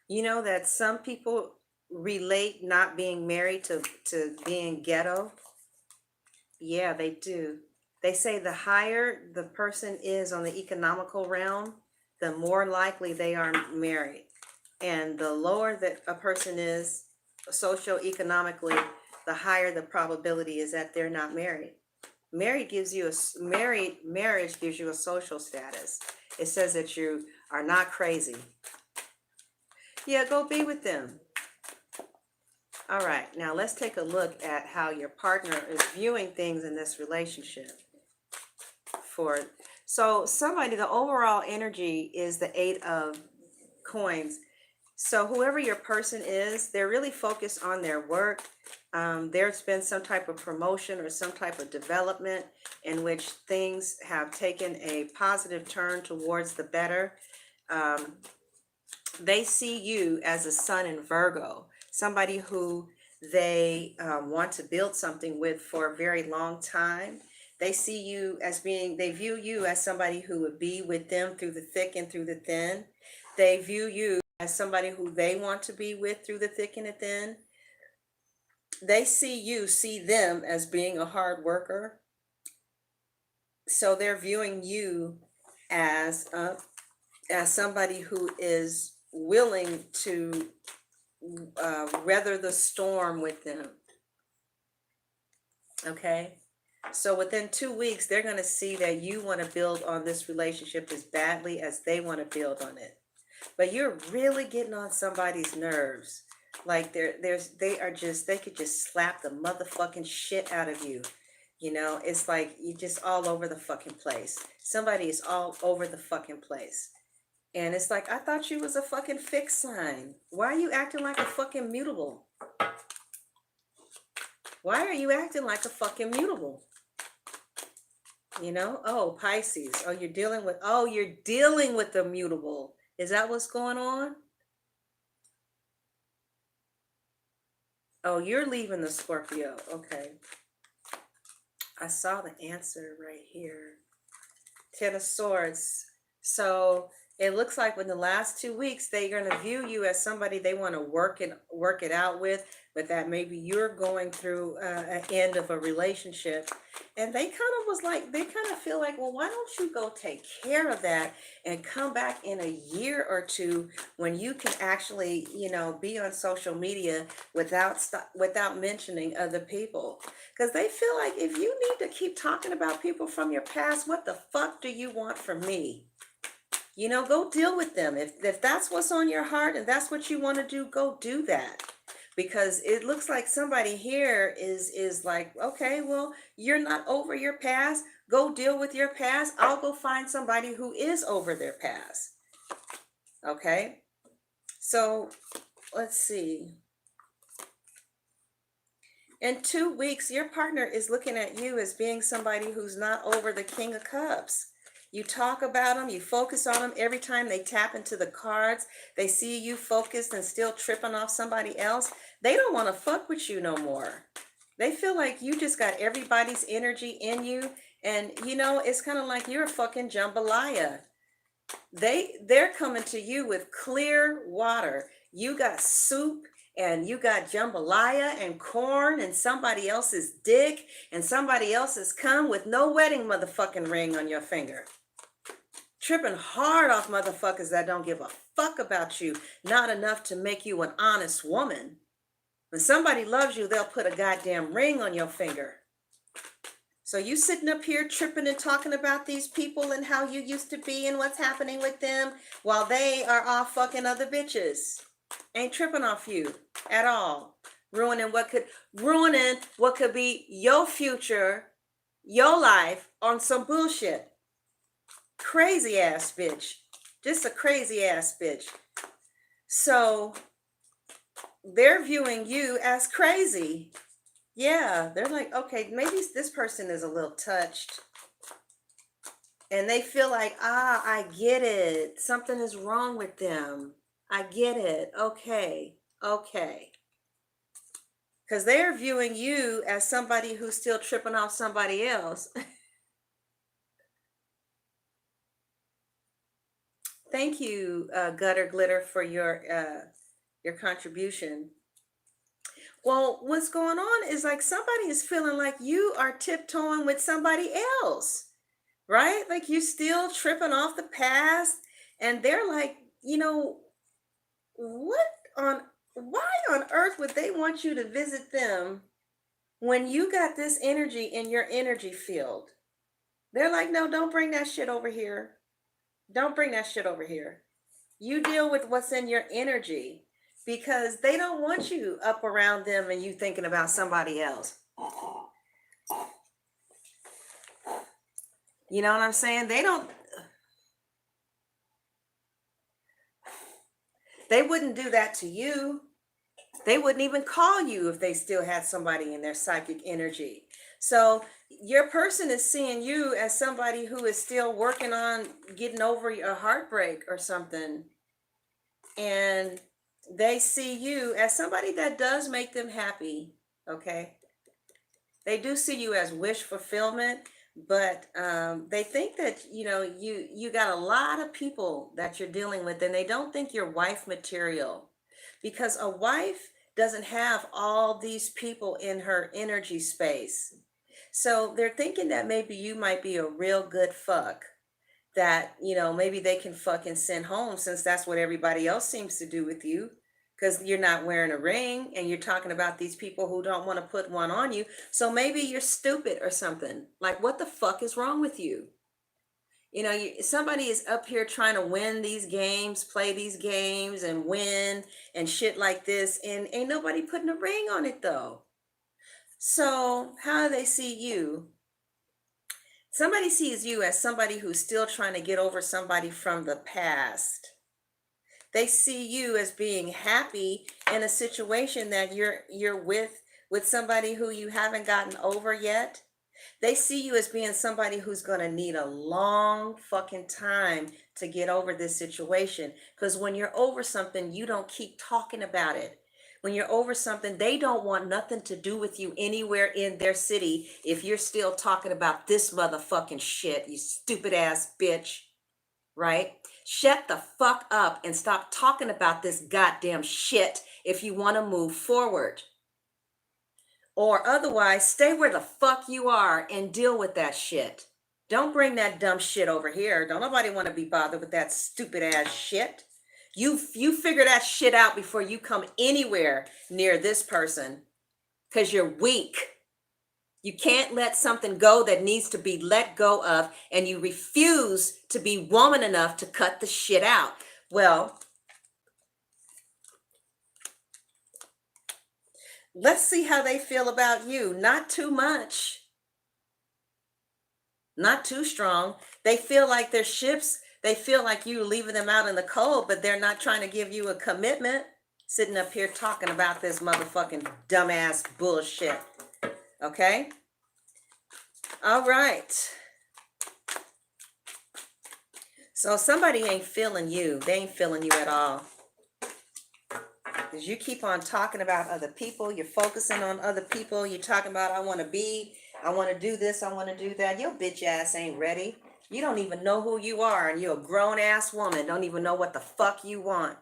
You know that some people relate not being married to being ghetto. Yeah, they do. They say the higher the person is on the economical realm, the more likely they are married. And the lower that a person is socioeconomically, the higher the probability is that they're not married. Married marriage gives you a social status. It says that you are not crazy. Yeah, go be with them. All right, now let's take a look at how your partner is viewing things in this relationship. So somebody, the overall energy is the 8 of coins. So whoever your person is, they're really focused on their work. There's been some type of promotion or some type of development in which things have taken a positive turn towards the better. Um, they see you as a sun in Virgo, somebody who they want to build something with for a very long time. They see you as they view you as somebody who would be with them through the thick and through the thin. They view you as somebody who they want to be with through the thick and the thin. They see them as being a hard worker. So they're viewing you as somebody who is willing to weather the storm with them. Okay. So within 2 weeks, they're going to see that you want to build on this relationship as badly as they want to build on it. But you're really getting on somebody's nerves. Like they could just slap the motherfucking shit out of you. You know, it's like you just all over the fucking place. Somebody is all over the fucking place. And it's like, I thought you was a fucking fixed sign. Why are you acting like a fucking mutable? Why are you acting like a fucking mutable? You know? Oh, Pisces. Oh, you're dealing with the mutable. Is that what's going on? Oh, you're leaving the Scorpio. Okay. I saw the answer right here. 10 of Swords. So it looks like in the last 2 weeks, they're going to view you as somebody they want to work it out with, but that maybe you're going through an end of a relationship. And they kind of feel like, well, why don't you go take care of that and come back in a year or two when you can actually, be on social media without mentioning other people. Because they feel like if you need to keep talking about people from your past, what the fuck do you want from me? Go deal with them. If that's what's on your heart and that's what you want to do, go do that. Because it looks like somebody here is like, okay, well, you're not over your past. Go deal with your past. I'll go find somebody who is over their past. Okay? So let's see. In 2 weeks, your partner is looking at you as being somebody who's not over the King of Cups. You talk about them, you focus on them every time they tap into the cards. They see you focused and still tripping off somebody else. They don't want to fuck with you no more. They feel like you just got everybody's energy in you. And, it's kind of like you're a fucking jambalaya. They're coming to you with clear water. You got soup and you got jambalaya and corn and somebody else's dick and somebody else's cum with no wedding motherfucking ring on your finger. Tripping hard off motherfuckers that don't give a fuck about you, not enough to make you an honest woman. When somebody loves you, they'll put a goddamn ring on your finger. So you sitting up here tripping and talking about these people and how you used to be and what's happening with them while they are off fucking other bitches. Ain't tripping off you at all. Ruining what could be your future, your life on some bullshit. Crazy ass bitch. Just a crazy ass bitch. So they're viewing you as crazy. Yeah, they're like, okay, maybe this person is a little touched. And they feel like, I get it. Something is wrong with them. I get it. Okay. Because they're viewing you as somebody who's still tripping off somebody else. Thank you, Gutter Glitter, for your contribution. Well, what's going on is like somebody is feeling like you are tiptoeing with somebody else, right? Like you still tripping off the past, and they're like, you know, what on why on earth would they want you to visit them when you got this energy in your energy field? They're like, no, don't bring that shit over here. Don't bring that shit over here. You deal with what's in your energy because they don't want you up around them and you thinking about somebody else. You know what I'm saying? They wouldn't do that to you. They wouldn't even call you if they still had somebody in their psychic energy. So your person is seeing you as somebody who is still working on getting over a heartbreak or something. And they see you as somebody that does make them happy. Okay. They do see you as wish fulfillment, but they think that you got a lot of people that you're dealing with, and they don't think you're wife material, because a wife doesn't have all these people in her energy space. So they're thinking that maybe you might be a real good fuck, that maybe they can fucking send home, since that's what everybody else seems to do with you, because you're not wearing a ring and you're talking about these people who don't want to put one on you. So maybe you're stupid or something. Like, what the fuck is wrong with you? Somebody is up here trying to win these games, play these games and win and shit like this, and ain't nobody putting a ring on it though. So how do they see you? Somebody sees you as somebody who's still trying to get over somebody from the past. They see you as being happy in a situation that you're with somebody who you haven't gotten over yet. They see you as being somebody who's going to need a long fucking time to get over this situation, because when you're over something, you don't keep talking about it. When you're over something, they don't want nothing to do with you anywhere in their city if you're still talking about this motherfucking shit, you stupid ass bitch, right? Shut the fuck up and stop talking about this goddamn shit if you want to move forward. Or otherwise, stay where the fuck you are and deal with that shit. Don't bring that dumb shit over here. Don't nobody want to be bothered with that stupid ass shit. You figure that shit out before you come anywhere near this person, because you're weak. You can't let something go that needs to be let go of, and you refuse to be woman enough to cut the shit out. Well, let's see how they feel about you. Not too much, not too strong. They feel like they're ships. They feel like you leaving them out in the cold, but they're not trying to give you a commitment. Sitting up here talking about this motherfucking dumbass bullshit. Okay? All right. So somebody ain't feeling you. They ain't feeling you at all. Because you keep on talking about other people. You're focusing on other people. You're talking about, I want to do this, I want to do that. Your bitch ass ain't ready. You don't even know who you are, and you're a grown ass woman. Don't even know what the fuck you want.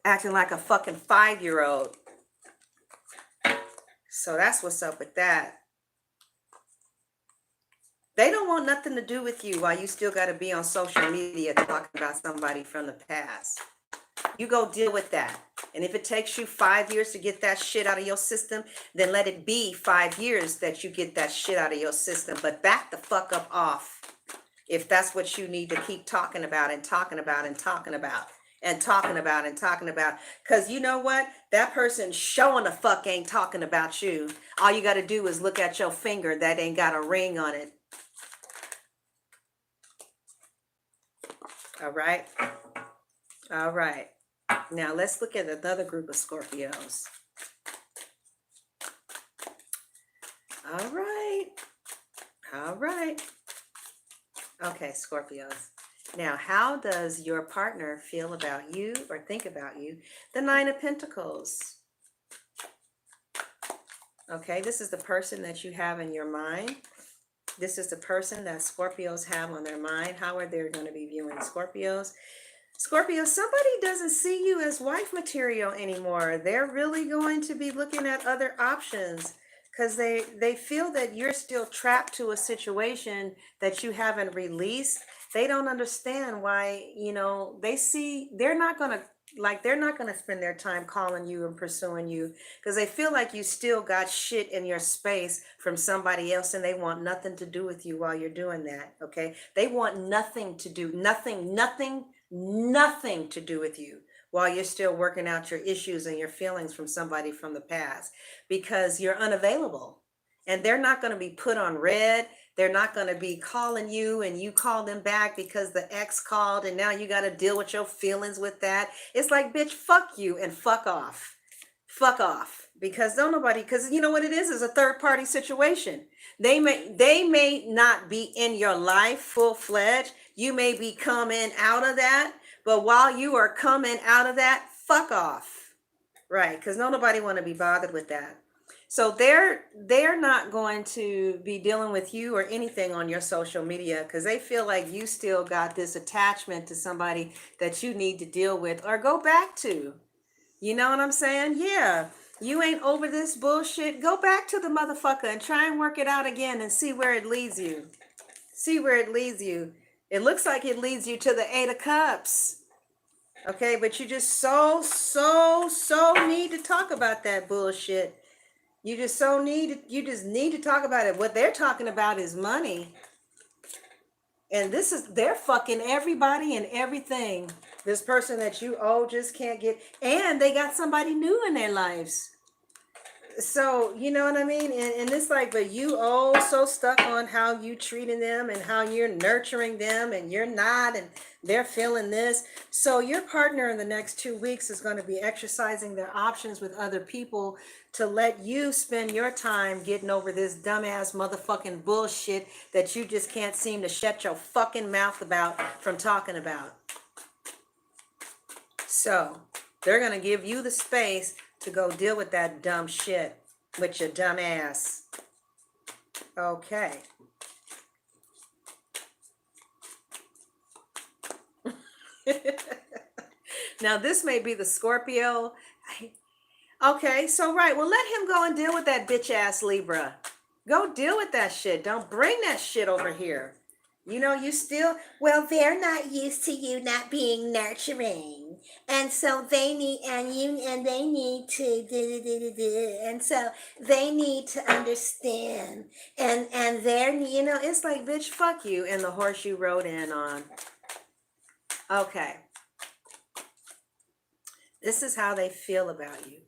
Acting like a fucking 5-year-old. So that's what's up with that. They don't want nothing to do with you while you still got to be on social media talking about somebody from the past. You go deal with that. And if it takes you 5 years to get that shit out of your system, then let it be 5 years that you get that shit out of your system. But back the fuck up off if that's what you need to keep talking about and talking about and talking about and talking about and talking about. Because you know what? That person showing the fuck ain't talking about you. All you got to do is look at your finger that ain't got a ring on it. All right? All right. Now let's look at another group of Scorpios. All right. All right. Okay, Scorpios. Now, how does your partner feel about you or think about you? The Nine of Pentacles. Okay, this is the person that you have in your mind. This is the person that Scorpios have on their mind. How are they going to be viewing Scorpios? Scorpio, somebody doesn't see you as wife material anymore. They're really going to be looking at other options because they feel that you're still trapped to a situation that you haven't released. They don't understand why, they see they're not going to spend their time calling you and pursuing you because they feel like you still got shit in your space from somebody else and they want nothing to do with you while you're doing that. Okay. They want nothing to do, nothing to do with you while you're still working out your issues and your feelings from somebody from the past because you're unavailable and they're not going to be put on red. They're not going to be calling you and you call them back because the ex called and now you got to deal with your feelings with that. It's like, bitch, fuck you and fuck off. Fuck off. Because don't nobody, because you know what it is a third party situation. They may not be in your life full fledged. You may be coming out of that, but while you are coming out of that, fuck off. Right, because nobody want to be bothered with that. So they're not going to be dealing with you or anything on your social media because they feel like you still got this attachment to somebody that you need to deal with or go back to. You know what I'm saying? Yeah. You ain't over this bullshit. Go back to the motherfucker and try and work it out again and see where it leads you. See where it leads you. It looks like it leads you to the Eight of Cups. Okay, but you just so need to talk about that bullshit. You just need to talk about it. What they're talking about is money. And they're fucking everybody and everything. This person that you owe just can't get, and they got somebody new in their lives. So, you know what I mean? And it's like, but you all so stuck on how you treating them and how you're nurturing them and you're not, and they're feeling this. So your partner in the next 2 weeks is going to be exercising their options with other people to let you spend your time getting over this dumbass motherfucking bullshit that you just can't seem to shut your fucking mouth about from talking about. So they're going to give you the space to go deal with that dumb shit with your dumb ass. Okay. Now this may be the Scorpio. Okay, so right. Well, let him go and deal with that bitch ass Libra. Go deal with that shit. Don't bring that shit over here. You still, well, they're not used to you not being nurturing. And so they need, and they need to, and so they need to understand. And they're, it's like, bitch, fuck you and the horse you rode in on. Okay. This is how they feel about you.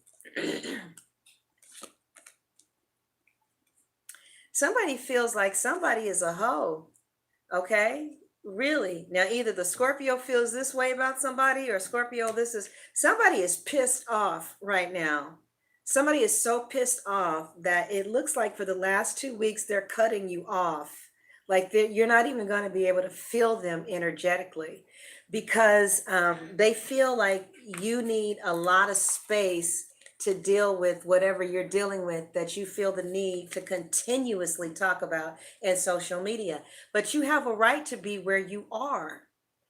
Somebody feels like somebody is a hoe. Okay, really. Now, either the Scorpio feels this way about somebody or Scorpio, somebody is pissed off right now. Somebody is so pissed off that it looks like for the last 2 weeks, they're cutting you off. Like you're not even going to be able to feel them energetically because they feel like you need a lot of space to deal with whatever you're dealing with that you feel the need to continuously talk about in social media. But you have a right to be where you are.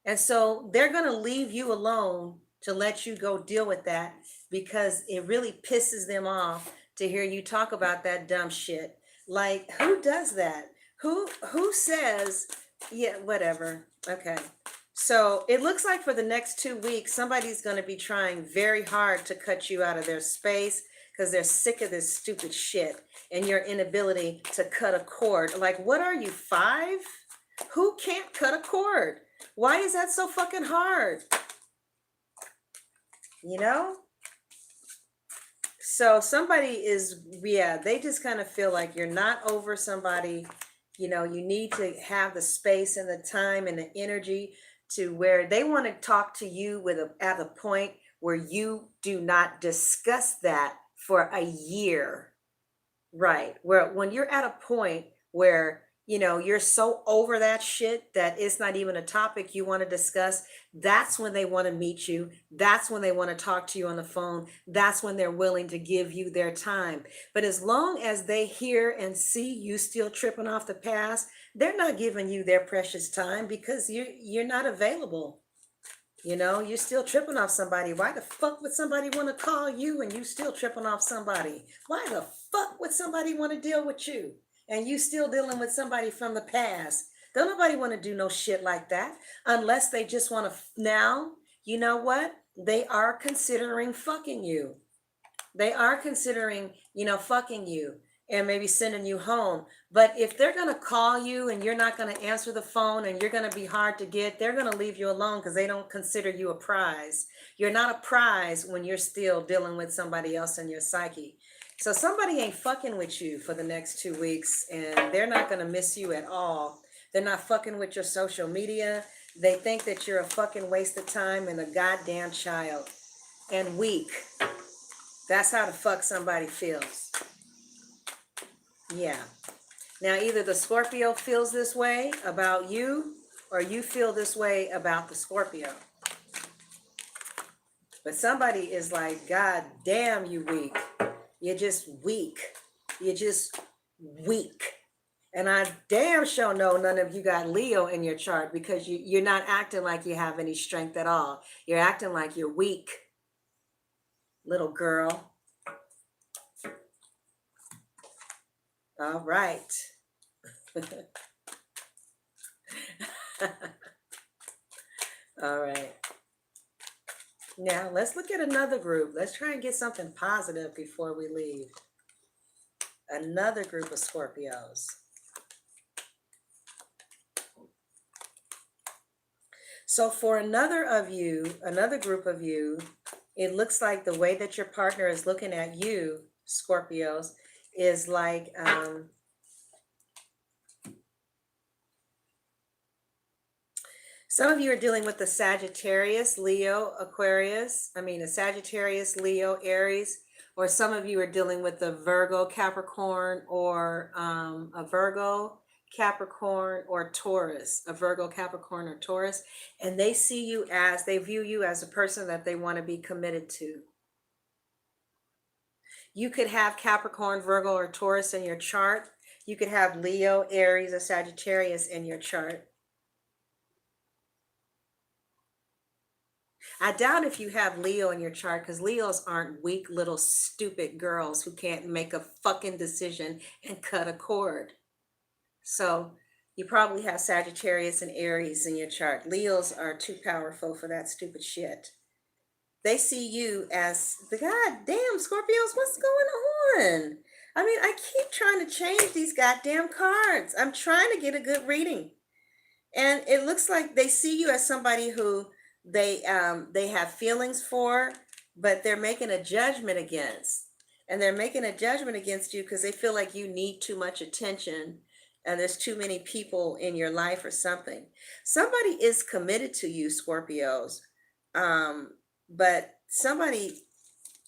And so they're going to leave you alone to let you go deal with that because it really pisses them off to hear you talk about that dumb shit. Like, who does that? Who says, yeah, whatever. Okay. So it looks like for the next 2 weeks, somebody's going to be trying very hard to cut you out of their space because they're sick of this stupid shit and your inability to cut a cord. Like, what are you, 5? Who can't cut a cord? Why is that so fucking hard? So somebody is, they just kind of feel like you're not over somebody. You need to have the space and the time and the energy to where they want to talk to you at a point where you do not discuss that for a year, right? Where when you're at a point where you're so over that shit that it's not even a topic you want to discuss, that's when they want to meet you. That's when they want to talk to you on the phone. That's when they're willing to give you their time. But as long as they hear and see you still tripping off the past, they're not giving you their precious time because you're not available. You know, you still tripping off somebody. Why the fuck would somebody want to call you and you still tripping off somebody? Why the fuck would somebody want to deal with you and you still dealing with somebody from the past? Don't nobody want to do no shit like that unless they just want to. Now, you know what? They are considering fucking you. They are considering, fucking you and maybe sending you home. But if they're going to call you and you're not going to answer the phone and you're going to be hard to get, they're going to leave you alone because they don't consider you a prize. You're not a prize when you're still dealing with somebody else in your psyche. So somebody ain't fucking with you for the next 2 weeks and they're not going to miss you at all. They're not fucking with your social media. They think that you're a fucking waste of time and a goddamn child and weak. That's how the fuck somebody feels. Yeah. Now, either the Scorpio feels this way about you, or you feel this way about the Scorpio. But somebody is like, God damn, you weak. You're just weak. You're just weak. And I damn sure know none of you got Leo in your chart because you're not acting like you have any strength at all. You're acting like you're weak, little girl. All right. All right. Now let's look at another group. Let's try and get something positive before we leave. Another group of Scorpios. So for another group of you, it looks like the way that your partner is looking at you, Scorpios, is like some of you are dealing with the Sagittarius, Leo, Aquarius. A Sagittarius, Leo, Aries. Or some of you are dealing with the Virgo, Capricorn, or a Virgo, Capricorn, or Taurus. A Virgo, Capricorn, or Taurus. And they view you as a person that they want to be committed to. You could have Capricorn, Virgo, or Taurus in your chart. You could have Leo, Aries, or Sagittarius in your chart. I doubt if you have Leo in your chart because Leos aren't weak little stupid girls who can't make a fucking decision and cut a cord. So you probably have Sagittarius and Aries in your chart. Leos are too powerful for that stupid shit. They see you as the goddamn Scorpios. What's going on? I keep trying to change these goddamn cards. I'm trying to get a good reading. And it looks like they see you as somebody who they have feelings for, but they're making a judgment against. And they're making a judgment against you because they feel like you need too much attention and there's too many people in your life or something. Somebody is committed to you, Scorpios, but somebody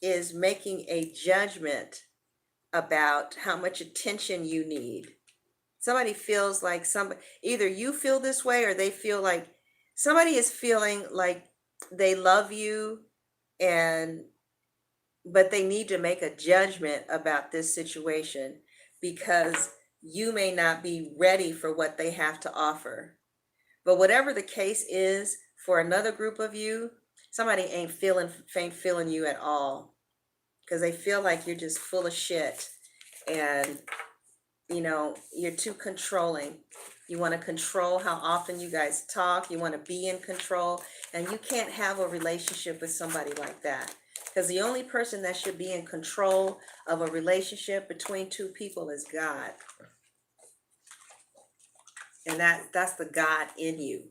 is making a judgment about how much attention you need. Somebody feels like either you feel this way or they feel like somebody is feeling like they love you but they need to make a judgment about this situation because you may not be ready for what they have to offer. But whatever the case is, for another group of you, somebody ain't feeling you at all because they feel like you're just full of shit and you're too controlling. You want to control how often you guys talk. You want to be in control. And you can't have a relationship with somebody like that. Because the only person that should be in control of a relationship between two people is God. And that's the God in you.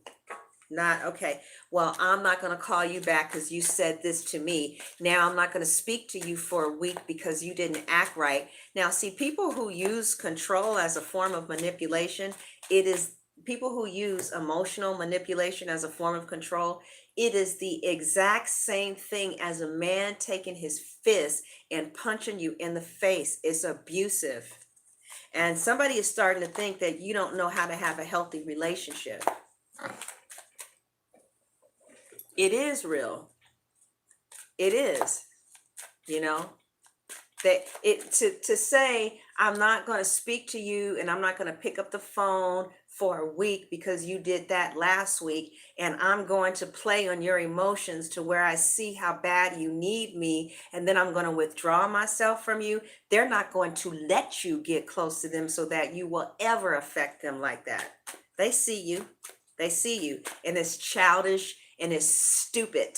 Not, okay, well, I'm not going to call you back because you said this to me. Now I'm not going to speak to you for a week because you didn't act right. Now, see, people who use control as a form of manipulation, it is people who use emotional manipulation as a form of control. It is the exact same thing as a man taking his fist and punching you in the face. It's abusive. And somebody is starting to think that you don't know how to have a healthy relationship. It is real. It is, that to say I'm not going to speak to you and I'm not going to pick up the phone for a week because you did that last week. And I'm going to play on your emotions to where I see how bad you need me. And then I'm going to withdraw myself from you. They're not going to let you get close to them so that you will ever affect them like that. They see you. They see you. And it's childish and it's stupid.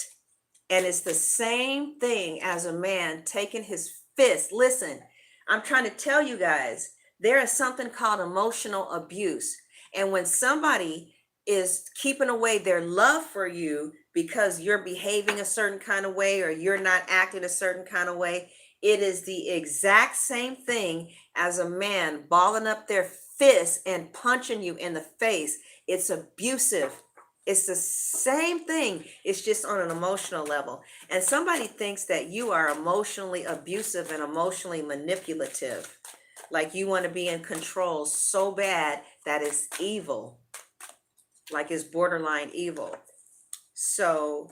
And it's the same thing as a man taking his fist. Listen, I'm trying to tell you guys, there is something called emotional abuse. And when somebody is keeping away their love for you because you're behaving a certain kind of way or you're not acting a certain kind of way, it is the exact same thing as a man balling up their fist and punching you in the face. It's abusive. It's the same thing. It's just on an emotional level. And somebody thinks that you are emotionally abusive and emotionally manipulative. Like you want to be in control so bad that it's evil. Like it's borderline evil. So,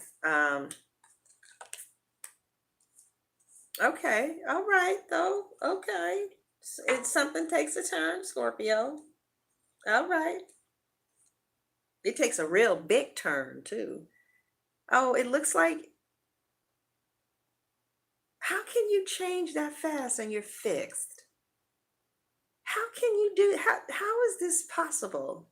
okay. All right, though. Okay. It's something takes a turn, Scorpio. All right. It takes a real big turn, too. Oh, it looks like, how can you change that fast and you're fixed? How can you do, how is this possible?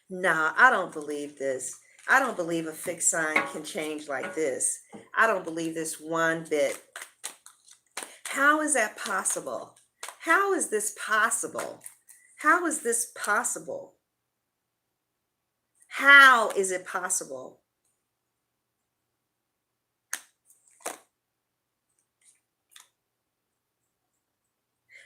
Nah, I don't believe this. I don't believe a fixed sign can change like this. I don't believe this one bit. How is that possible? How is this possible? How is this possible? How is it possible?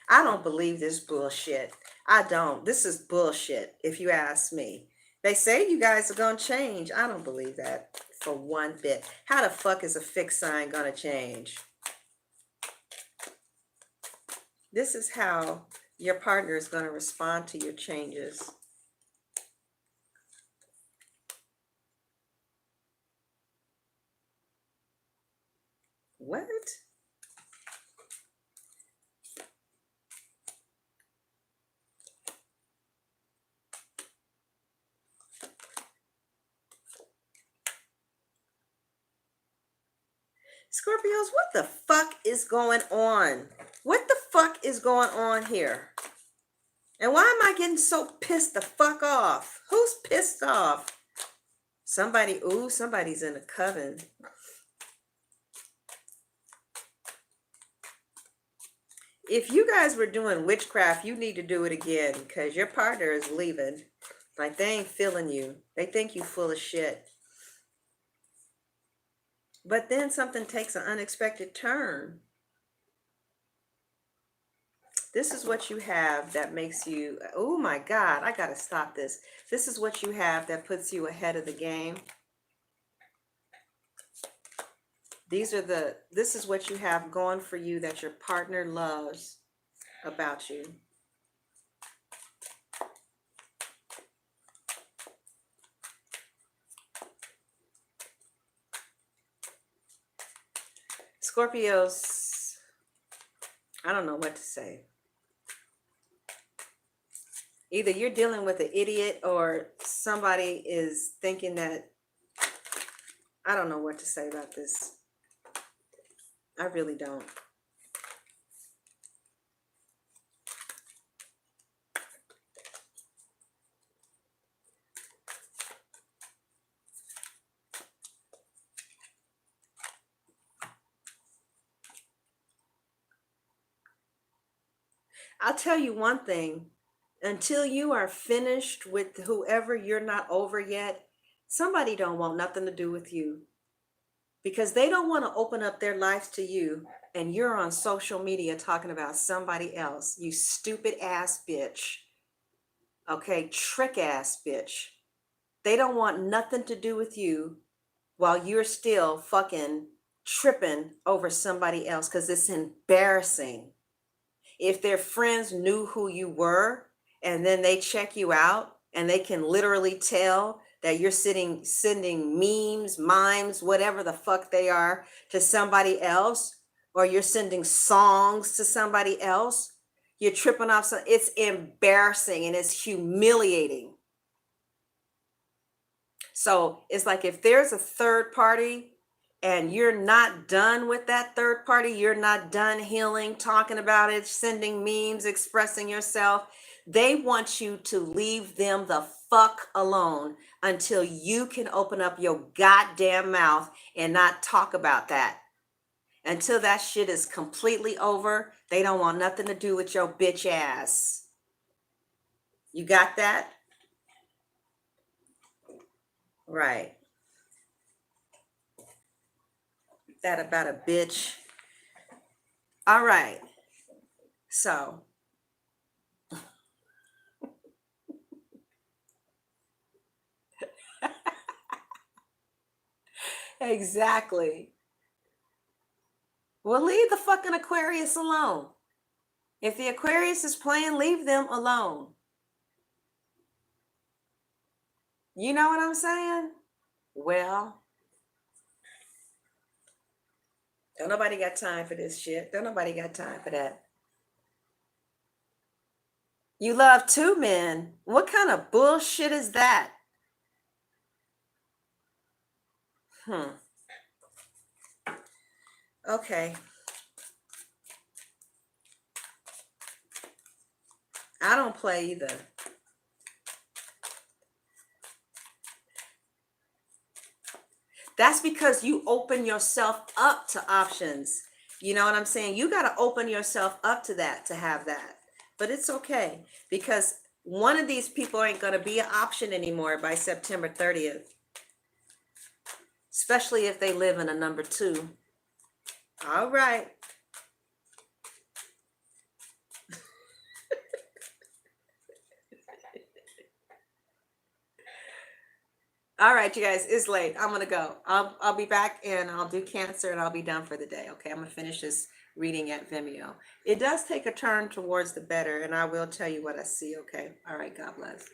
I don't believe this bullshit. I don't. This is bullshit, if you ask me. They say you guys are going to change. I don't believe that for one bit. How the fuck is a fixed sign going to change? This is how your partner is going to respond to your changes. What? Scorpios, what the fuck is going on? What the fuck is going on here? And why am I getting so pissed the fuck off? Who's pissed off? Somebody, ooh, somebody's in a coven. If you guys were doing witchcraft, you need to do it again because your partner is leaving. Like they ain't feeling you. They think you full of shit. But then something takes an unexpected turn. This is what you have that makes you, oh my God, I gotta stop this. This is what you have that puts you ahead of the game. This is what you have going for you that your partner loves about you. Scorpios, I don't know what to say. Either you're dealing with an idiot or somebody is thinking that, I don't know what to say about this. I really don't. I'll tell you one thing. Until you are finished with whoever you're not over yet, somebody don't want nothing to do with you because they don't want to open up their lives to you, and you're on social media talking about somebody else. You stupid ass bitch. Okay, trick ass bitch. They don't want nothing to do with you while you're still fucking tripping over somebody else because it's embarrassing. If their friends knew who you were and then they check you out and they can literally tell that you're sending memes, mimes, whatever the fuck they are to somebody else, or you're sending songs to somebody else, You're tripping off some, it's embarrassing and it's humiliating. So it's like if there's a third party and you're not done with that third party, you're not done healing, talking about it, sending memes, expressing yourself, they want you to leave them the fuck alone until you can open up your goddamn mouth and not talk about that. Until that shit is completely over, they don't want nothing to do with your bitch ass. You got that? Right. That about a bitch. All right. So, exactly. Well, leave the fucking Aquarius alone. If the Aquarius is playing, leave them alone. You know what I'm saying? Well, don't nobody got time for this shit. Don't nobody got time for that. You love two men. What kind of bullshit is that? Hmm. Okay. I don't play either. That's because you open yourself up to options. You know what I'm saying? You got to open yourself up to that to have that. But it's okay because one of these people ain't going to be an option anymore by September 30th, especially if they live in a number 2. All right. All right, you guys, it's late. I'm gonna go. I'll be back and I'll do Cancer and I'll be done for the day. Okay, I'm gonna finish this reading at Vimeo. It does take a turn towards the better, and I will tell you what I see. Okay. All right. God bless.